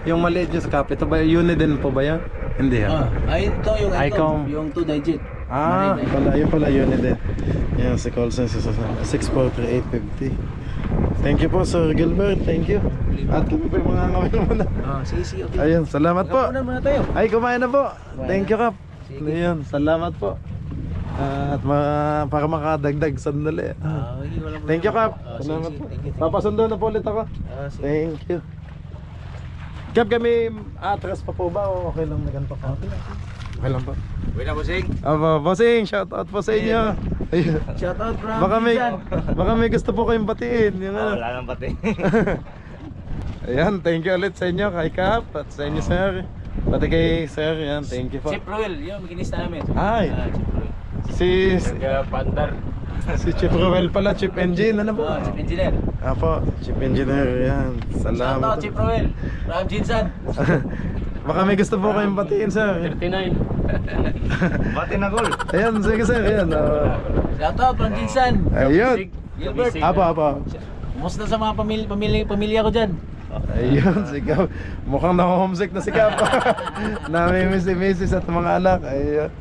Yung maliit nyo sa Kap, ito ba Uniden po ba yan? Hindi ha? Ito yung ICOM. Yung 2 digit. Yun pala Uniden. Yan si Colson, 643850. Thank you po Sir Gilbert, thank you. At kami po yung mga ngawin muna. Sige, okay. Ayun, salamat po. Kumain muna tayo. Ay, kumain na po. Thank you, Kap. Sige. Ayun, salamat po. At para makadagdag sandali. Thank you, Kap. Salamat po. Papasundo na po ulit ako. Thank you. Kap, kami atras pa po ba o okay lang na ganito po? Okay lang po. Uwi na, bossing. Bossing, shout out po sa inyo. Ayun. Shout out from Baka may gusto po kayong batiin. Yung ano. Wala nang pati. Ayan, thank you ulit sa inyo, kay Kap, at sa inyo, sir. Pati kay sir, yan, thank you po. Chip Ruel, yung makinista namin. Ay, Chip Ruel. Pandar. Si Chip Ruel pala, Chip Engine, ano po? Chip Engineer. Apo, Chip Engineer, yan. Shout out, Salamat. Chip Ruel. Ram Jinsan. Baka may gusto po kayong batiin, sir. 39. Bati na gol. Ayan, sige sir, ayan. Shout out, Ram Jinsan. Ayun. Gilbert. Apo. Kumusta sa mga pamilya ko dyan? Ayun, si Kap. Mukhang na-homesick na si Kap. Namimiss si Mrs. at mga anak. Ayun.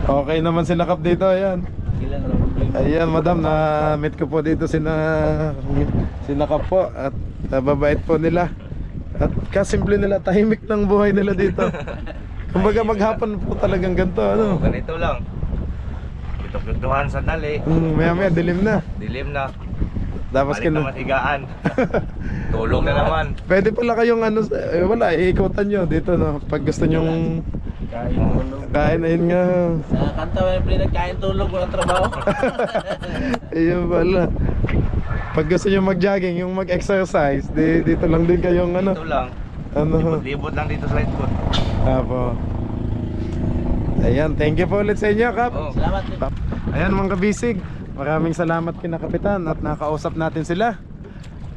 Okay naman si Kap dito, ayan. Ilan problema. Ayan, madam, na-meet ko po dito sina Kap po. At babait po nila. At kasimple nila, tahimik ng buhay nila dito. Kumbaga maghapon po talagang ganito, ano? Ganito lang. Ito-tutuhan sandali. Maya dilim na. Dilim na. Tapos Balik na masigaan. Tulog na naman. Pwede pala kayong ano, wala, iikutan nyo dito, no? Pag gusto nyong kain, ayun nga. Sa kanta, may nagkain tulog, walang trabaho. Ayun pala. Pag gusto nyo mag-jogging, yung mag-exercise, dito lang din kayong ano. Ito lang. Ano? Libot lang dito sa lightfoot. Apo. Ayan, thank you po ulit sa inyo, Kap. Oh. Salamat. Ayan mga kabisig, maraming salamat kina Kapitan at nakausap natin sila.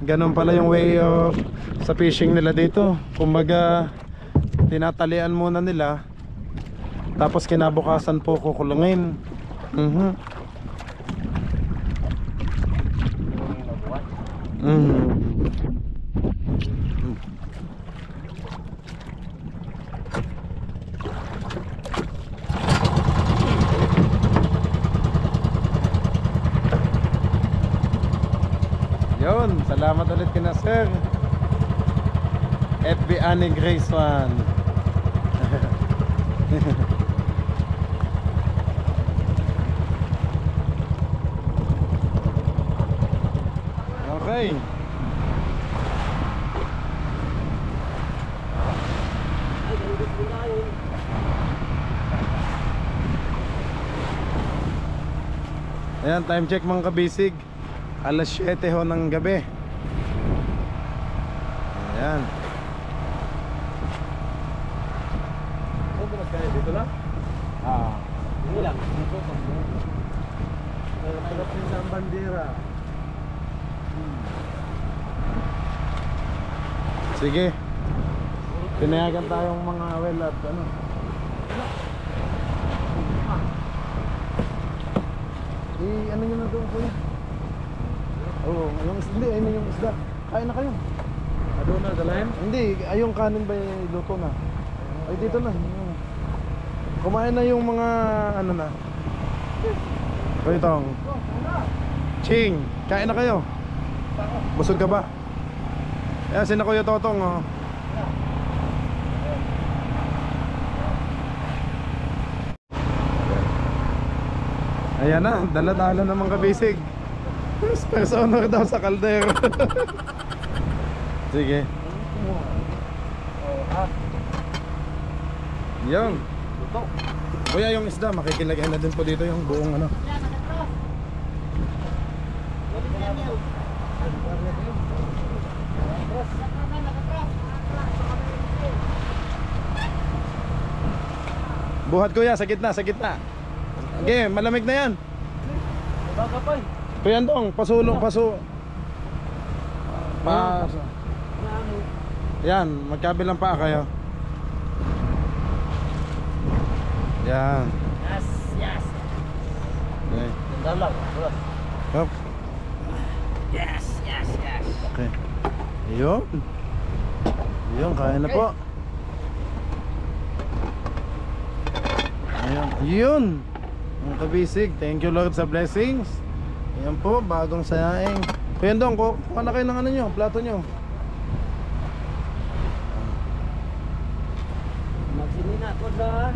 Ganun pala yung way of sa fishing nila dito. Kumbaga tinatalian muna nila, tapos kinabukasan po kukulungin. Yun, salamat ulit kina Sir FB Annie Grace 1. Okay. Ayan, time check mga kabisig. Alas 7 ho ng gabi. Ayan. Dito lang? Hindi lang. Ang bandera. Sige. Pinayagan tayong mga well at ano. Ano nyo na doon kuya? Oo, yung isda, hindi, ayun yung isda. Kain na kayo. Ano na, dalayan? Hindi, ayong kanin ba luto na? Ay dito na. Kumain na yung mga ano na. Kuya Tong. Ching, kain na kayo. Busog ka ba? Ayan, sina Kuya Totong oh. Ayan na, dala-dala ng mga kabisig. First honor daw sa kaldero. Sige. Yung kuya, yung isda makikilagay na din po dito yung buong ano. Buhat kuya, sa gitna, sa gitna. Okay, malamig na yan. Kuya Andong, pasulong, yan, magkabilang pa kayo. Yan. Yes, yes. Okay. Dalag. Hop. Yes, yes, yes. Okay. Yun. Yun, kain na po. Ayun. Yun. Mga kabisig, thank you Lord sa blessings. Ayan po, bagong sayaing. Kuya Andong, kuha na kayo ng ano nyo, plato nyo. Magsinina ko lang.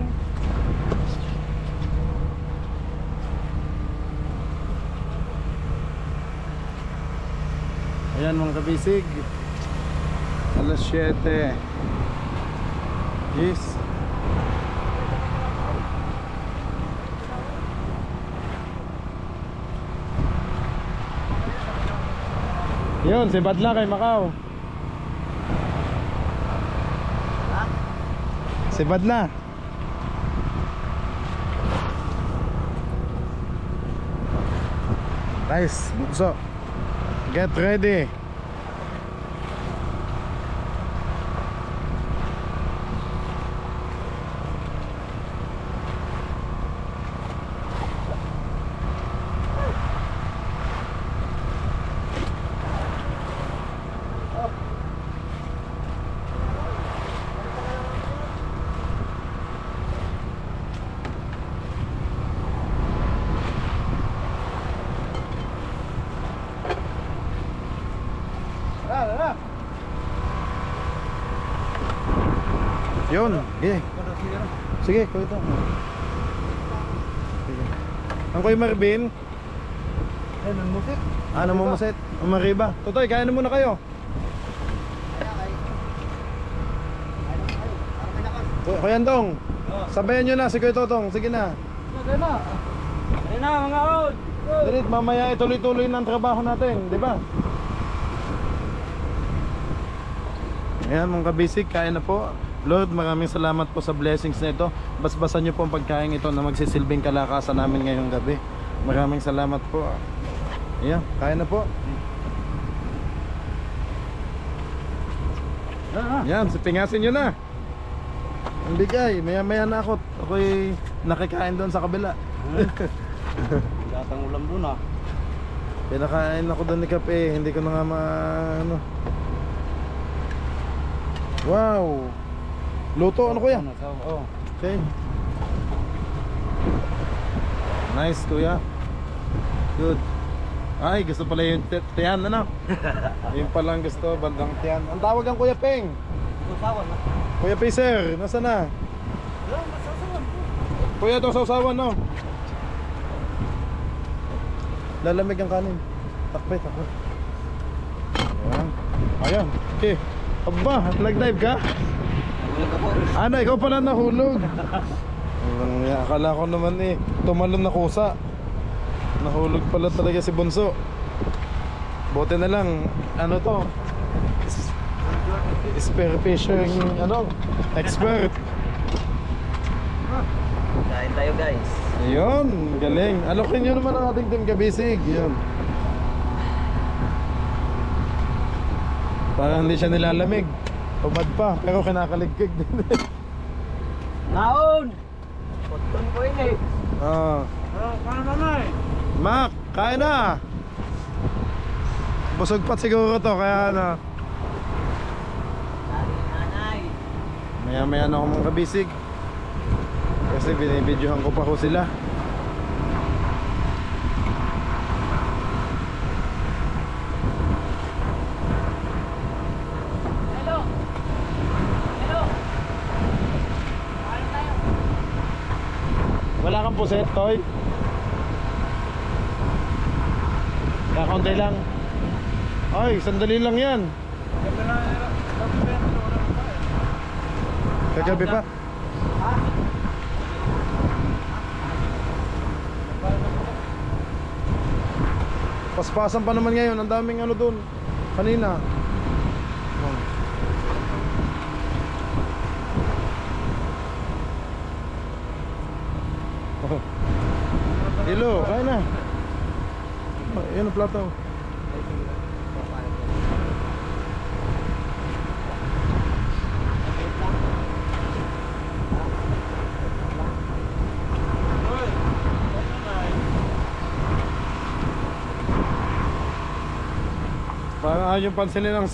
Ayan mga kabisig, alas 7. Yes. Yun, si Badla kay Macau. Si Badla. Nice, bukso. Get ready. Yun, sige. Sige, kuya ito. Sige. Ang kuya Marvin. Ayun, ang musit. Ano mo maset? Ang Mariba. Totoy, kain na muna kayo. Kuya Andong, sabayan nyo na si Kuya Totong. Sige na. Ayun na, mga out. Dirit, mamaya ituloy-tuloy ng trabaho natin, di ba? Ayan mga kabisig, kain na po. Lord, maraming salamat po sa blessings na ito. Basbasan nyo po ang pagkain ito na magsisilbing kalakasan namin ngayong gabi. Maraming salamat po. Ayan, kain na po. Ayan, pingasin nyo na. Ang bigay, maya-maya na ako. Ako'y nakikain doon sa kabila. Gatang ulam doon ah. Pinakain ako doon ni Kape. Hindi ko na nga ano. Wow. Luto, ano kuya? Oh. Okay. Nice kuya. Good. Ay, gusto pala yung tiyan, ano? Yung palang gusto, bandang tiyan. Ang tawag ang Kuya Peng. Usawan na. Kuya Peng sir, nasa na? Kuya, itong sausawan, no? Lalamig ang kanin. Takpe, takpe. Ayan. Ayan, okay. Aba, nag-dive ka? Ano, ikaw pala nahulog. Akala ko naman tumalon na kusa. Nahulog pala talaga si Bunso. Buti na lang, ano to, spear fishing, ano, expert. Kain tayo guys. Ayun, galing. Alokin nyo naman ang ating team kabisig. Yun. Para hindi siya nilalamig. Tumad pa, pero kinakaligkig din. Naon! Putun ko yun eh. Mac, kain na. Busog pa siguro to, kaya ano. Nanay. Maya-maya na ako mga kabisig. Kasi binibidyohan ko pa ko sila. Hello. Hello. Kain tayo. Wala kang puset, Toy? Kakunti lang. Ay, sandali lang yan. Kagabi pa. Paspasan pa naman ngayon. Ang daming ano dun kanina. Dilo, kain na. Ayan ang plato. Parang yung pansinin ng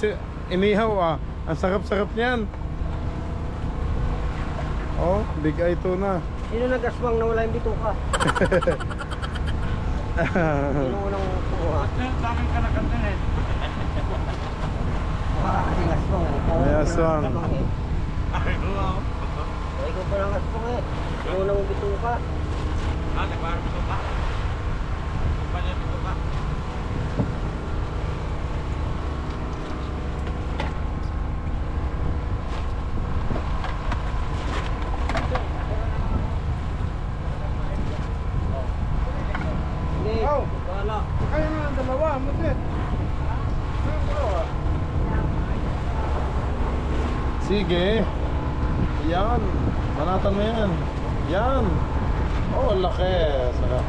inihaw ah. Ang sarap-sarap niyan. Oh, big eye tuna. Sino nag-aswang na wala yung bituka? Sino unang kuha? Kasing aswang eh. May aswang. Ikaw pa lang aswang eh. Sino unang bituka? Kaya nga ang dalawa, mutit. Sige. Yan. Banatan mo yan. Yan. Oh, laki. Sarap.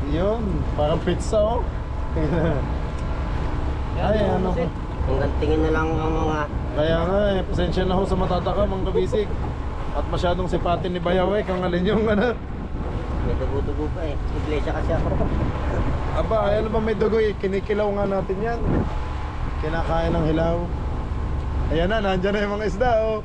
Yun. Parang pizza oh. Ay, ano. Hanggang tingin na lang ang mga... Kaya nga eh. Pasensya na ho sa matataka mga kabisig. At masyadong sipatin ni Bayaw eh. Kung alin yung ano. May dugo-dugo pa eh. Iglesia kasi ako. Aba, ano ba may dugoy? Kinikilaw nga natin yan. Kinakain ng hilaw. Ayan na, nandyan na yung mga isda oh.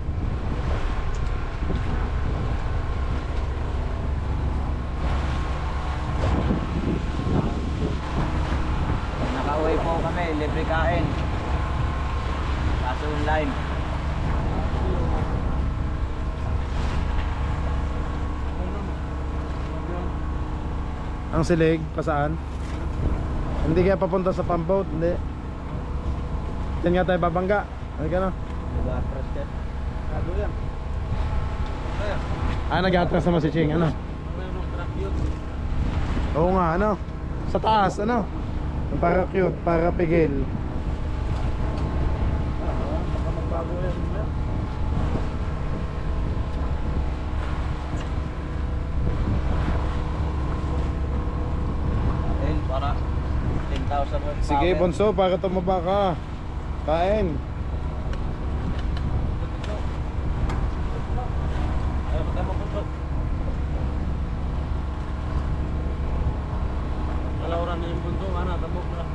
Nakauwi po kami, libre kain. Kaso online. Ang silig, pasaan? Hindi kaya papunta sa pump boat, hindi. Diyan nga tayo babangga. Ano ka no? Nag-atras yan. Nag-atras naman si Ching, ano? Oo nga, ano? Sa taas, ano? Para cute, para pigil. Para 10,000 worth. Sige, Bonso, para tumaba ka. Kain. Kalauran na yung punto, mana, tabok na.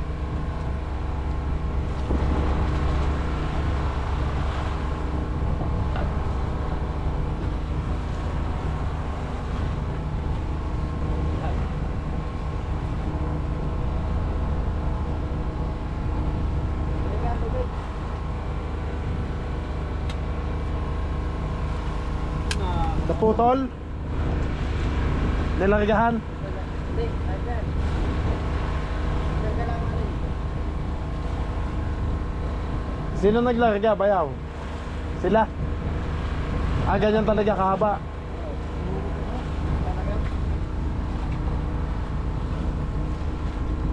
Naputol? Nilargahan? Hindi, ayan. Sino naglarga, Bayaw? Sila? Ganyan talaga kahaba.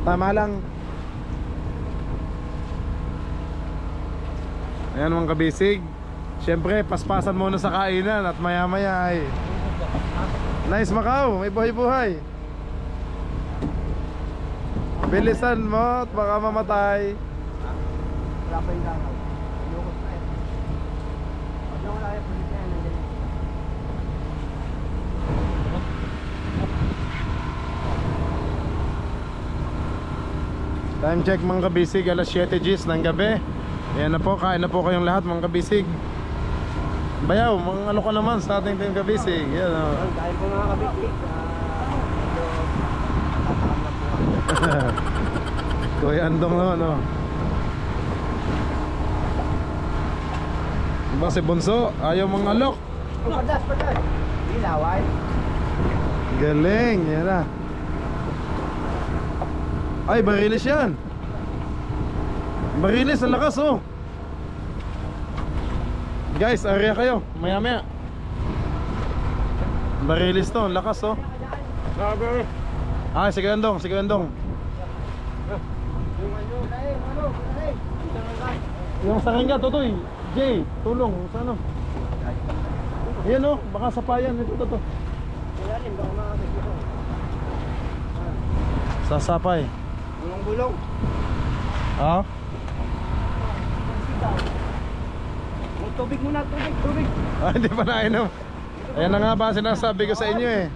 Tama lang. Ayan mga kabisig. Siyempre, paspasan muna sa kainan at maya maya ay nice Macau, may buhay-buhay. Bilisan mo at baka mamatay. Wala pa yung danaw. Lukot na eh. Pag na wala yung pulit na yan, nandiyan. Time check mga kabisig, alas 7 Gs ng gabi. Ayan na po, kain na po kayong lahat mga kabisig. Bayaw, mga ano ka naman sa ating team kabisig. Yan o. Dahil po mga kabiklik, tatakam na po. Kuya Andong naman o. Diba si Bunso, ayaw mga alok. Padas! Ilaway. Galing, yan na. Ay, barilis yan. Barilis, ang lakas oh. Guys, area kayo, maya maya. Barilis to, ang lakas oh. Ah, sige Andong, sige Andong. Yung saringa, Totoy. Jay, tulong, sa ano? Ayan oh, baka sapayan, ito to. Sasapay. Bulong-bulong. Ah? Tubig muna, tubig. Ah, hindi pa nainom. Ayan na nga ba sinasabi ko sa inyo eh.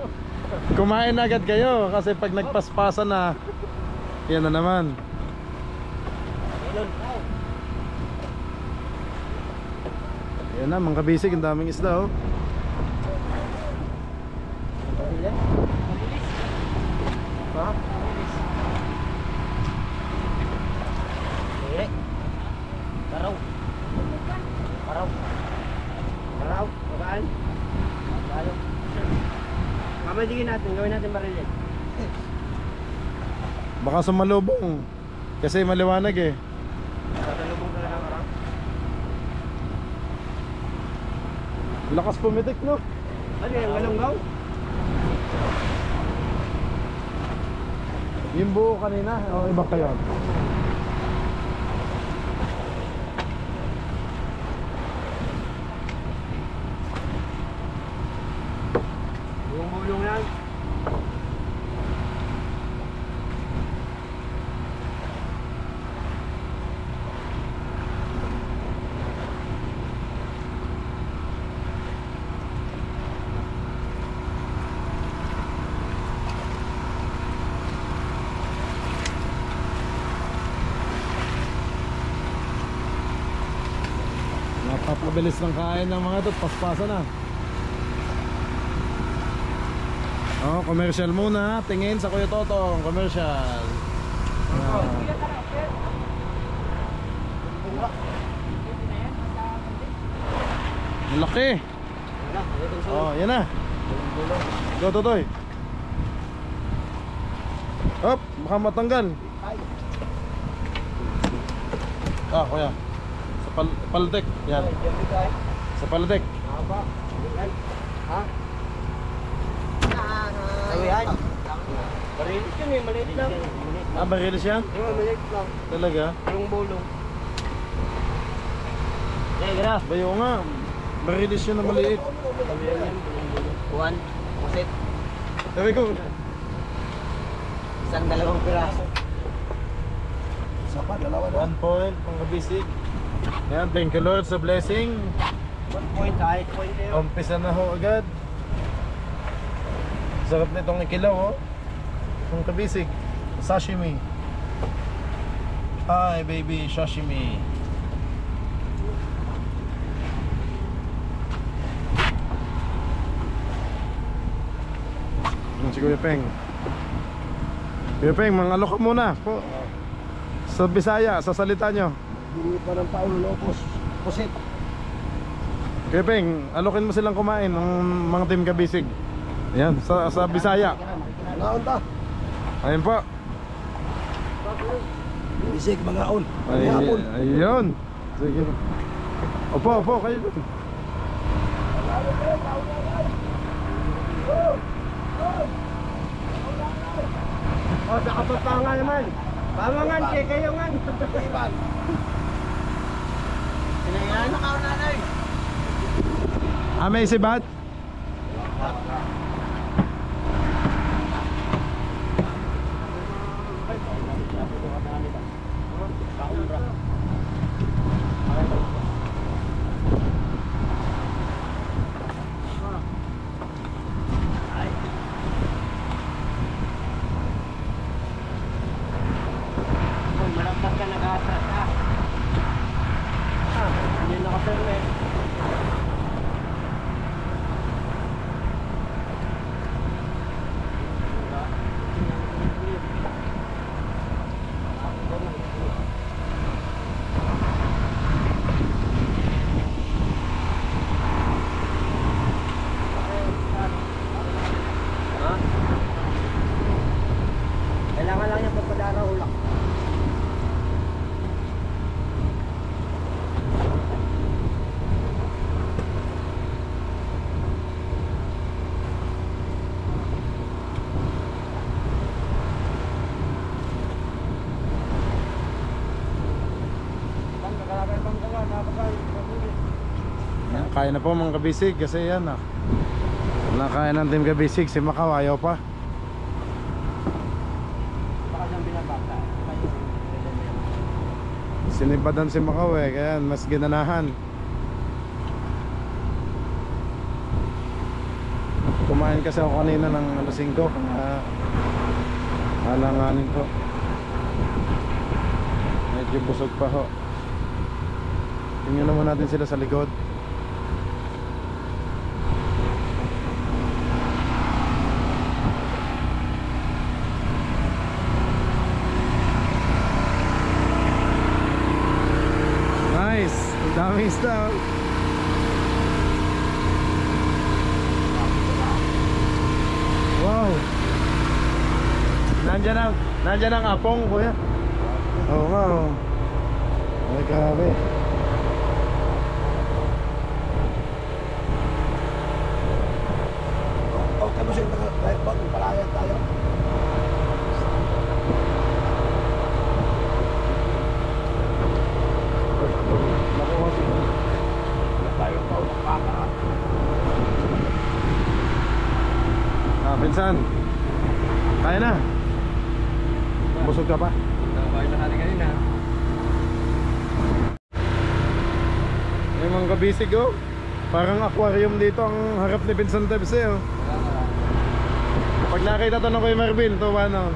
Kumain na agad kayo kasi pag nagpaspasan na, yan na naman. Ayan na mga kabisig, ang daming isda oh. Ha? Paraw. Magaan. Lalo. Mamandigin natin, gawin natin marilin. Baka sumalubong kasi maliwanag eh. Tatalubong talaga ang araw. Lakas pumitik no? Ano yung galonggaw? Yung buo kanina o iba kayo? Yung bulong yan. Napapabilis ng kain ng mga ito, paspasa na. Oh, commercial muna. Tingin sa Kuya Totong, commercial. Laki. Oh, yan na. Go, Totoy. Hop, baka matanggal. Ah, Kuya. Sa paldeck. Yan. Sa paldeck. Ha? Sawihan. Barilis yun eh, maliit lang. Ah, barilis yan? Yung maliit lang. Talaga? Yung bulong. Bayo nga. Barilis yun na maliit. Sawihan yan, bulong-bulong. Juan, pusit. Sabi ko. Isang dalawang piraso. Sapa, dalawa na. 1 point, pangkabisig. Yan, thank you Lord sa blessing. 1 point, kahit point na yun. Umpisa na ho agad. Sarap nitong ikilaw oh. Pangkabisig. Sashimi. Hi baby, sashimi. Yan si Kuya Peng. Kuya Peng, mangalok ka muna po. Sa Bisaya, sa salita nyo. Hindi pa ng Paulo Lopos. Pusit. Kuya Peng, alokin mo silang kumain ng mga team kabisig. Ayan, sa Bisaya. Naon ta. Ayun po. Bisig, mga on. Ay, Hapon. ayun. Sige. Opo, kayo. O, sa kapapanga naman. Pamangan, kayo nga. Sinayaan na ka, nanay. May sibat? Malagpas ka nag-atras ha. Hindi nakapermit. Kailangan lang yung pagpadara ulak. Kaya na po mga kabisig kasi yan nakaya ng team kabisig si Macau ayaw pa. Baka siyang binabasa. Sinipadan si Macau kaya mas ginanahan. Kumain kasi ako kanina ng alas 5 alanganin ko. Medyo busog pa ho. Tingnan naman natin sila sa likod. Nice! Ang daming isda oh. Wow! Nandyan ang apong kuya. Oo nga oh. Ay grabe. Okay mo siya kahit bagong palayan tayo. Pinsan, kaya na. Busog ka pa? Nakakain na natin kanina. Yung mga kabisig oh. Parang aquarium dito ang harap ni Pinsan Tebs oh. Pag nakita to ng Kuya Marvin, to ano.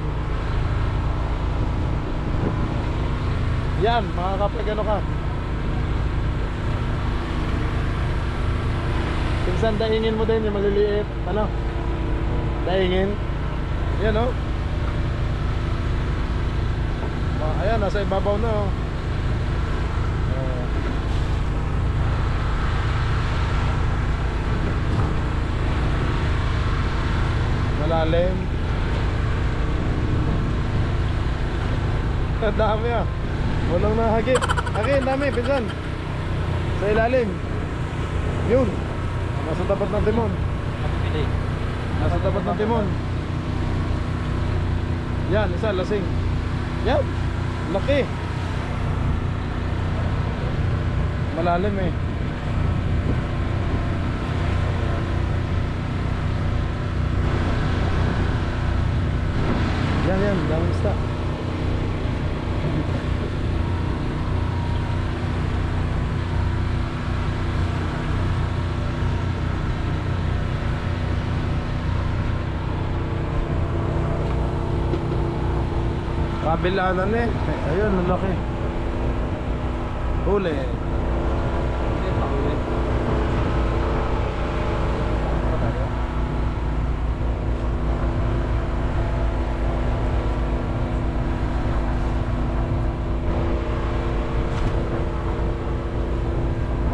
Yan, makakapag ano ka. Pinsan, daingin mo din yung maliliit. Ano? Daingin. Yan oh. Ayan, nasa ibabaw na oh. Malalim. Ang dami ah. Walang nahagip. Akin, dami, pinsan. Sa ilalim. Yun. Nasa tapat ng timon. Nasa tapat ng timon. Yan, isa, lasing. Yan, laki. Malalim eh. Yan, daming isda. Kabilanan eh. Ayun, ang laki. Huli. Hindi pa huli.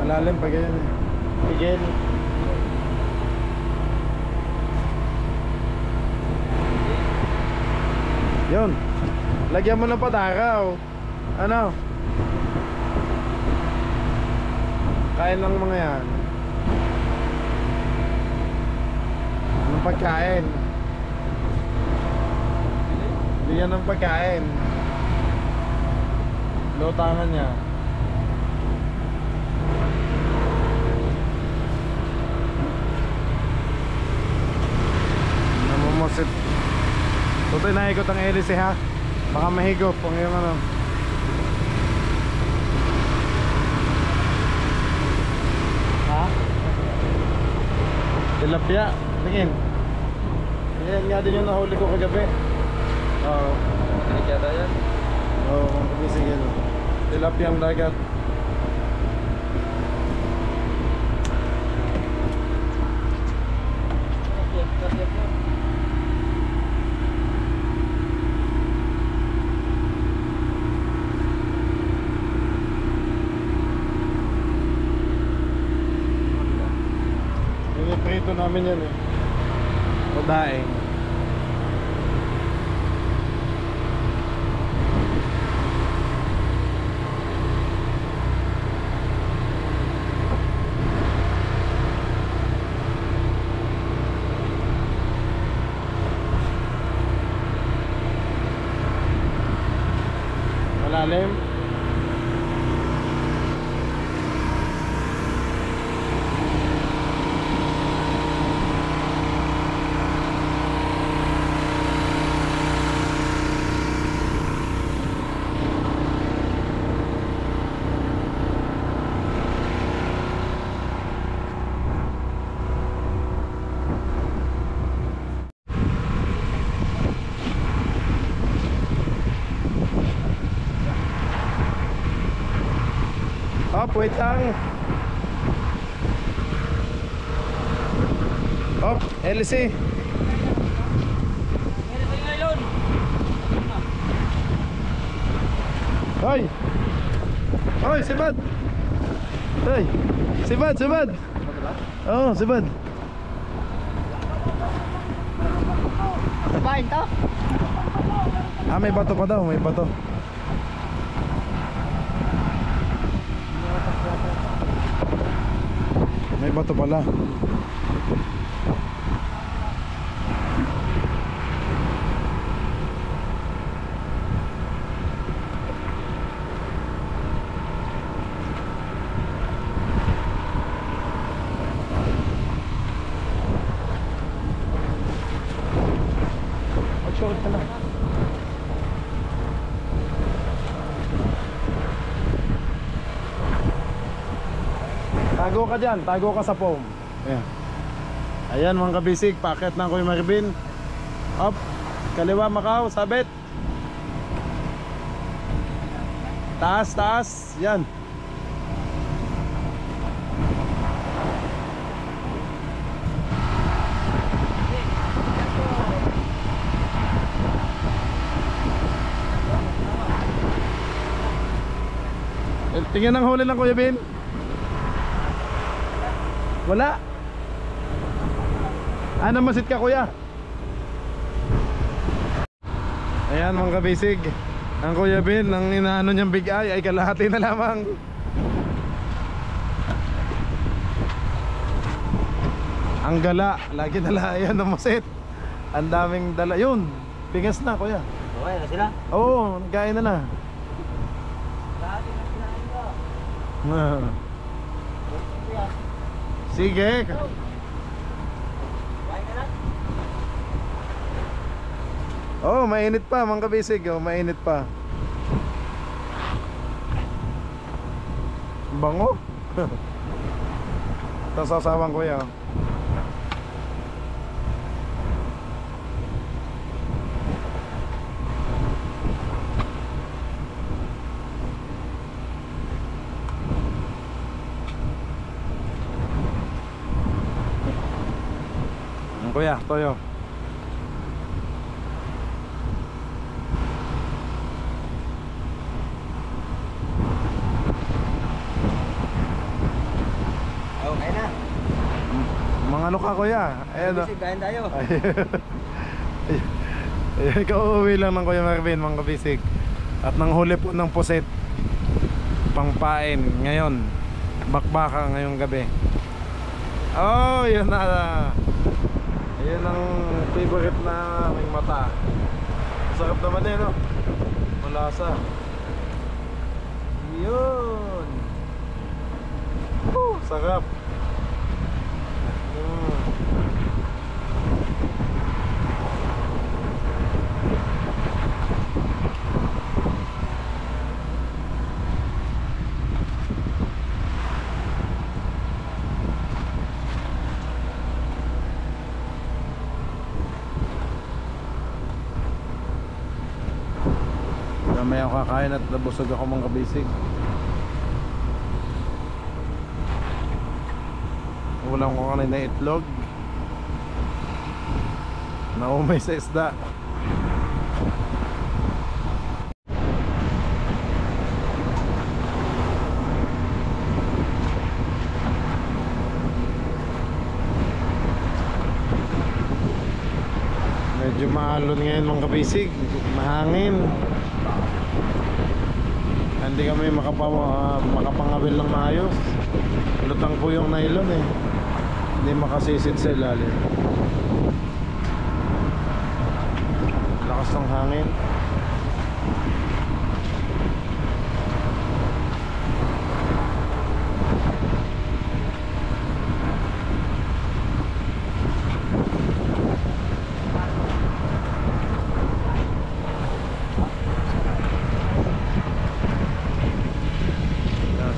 Malalim pa ganyan eh. Pigil. Yun. Lagyan mo ng patakaw. Ano? Kain lang mga yan. Anong pagkain? Bigyan ng pagkain. Lutangan niya. Namumusit. Tutoy na ikot ang hélice ha. Baka mahigop ang iyong ano. Ha? Tilapia. Tingin. Yan nga din yung nahuli ko kagabi. Oo. Tiniketa yan. Oo, kung kumisigil. Tilapia ang dagat. Prito namin yan eh. O daing. Malalim. Op, wait lang. Op, LC. Hoy! Hoy, si Bad! Hoy! Si Bad, si Bad! Oo, si Bad. Sabahin to? Ah, may bato pa daw, may bato. May bato pala. Mag-short ka na. Tago ka dyan, tago ka sa foam. Ayan. Ayan mga kabisig, packet ng Kuya Marvin. Up, kaliwa Macau, sabit. Taas, taas, yan. Tingnan ang huli ng Kuya Bin. Wala. Ano masit ka kuya? Ayan mga kabisig, ang Kuya Bin, ang inaano niyang big eye ay kalahati na lamang. Ang gala, lagi dala. Ayan ang masit. Ang daming dala. Yun, bigas na kuya. Okay na sila? Oo, nagkain na na. Sige. Oh, mainit pa mga kabisig. Oh, mainit pa. Bango. Ito sasawang kuya. Kuya, toyo. Okay na. Mga ano ka kuya? Ayan o. Kain tayo. Kauuwi lang ng Kuya Marvin mga kabisig. At nang huli po ng puset, pangpain ngayon, bakbaka ngayong gabi. Oh, yun na. Ayun ang favorite na aming mata. Sarap naman eh, no? Malasa. Yun. Sarap. Mamaya ako kakain at nabusog ako mga kabisig. Ulam ko kanina itlog. Naumay sa isda. Medyo maalon ngayon mga kabisig. Mahangin. Hindi kami makapangawil ng maayos. Lutang po yung nylon eh. Hindi makasisid sa ilalim. Lakas ng hangin.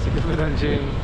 Si Kapitan Jim.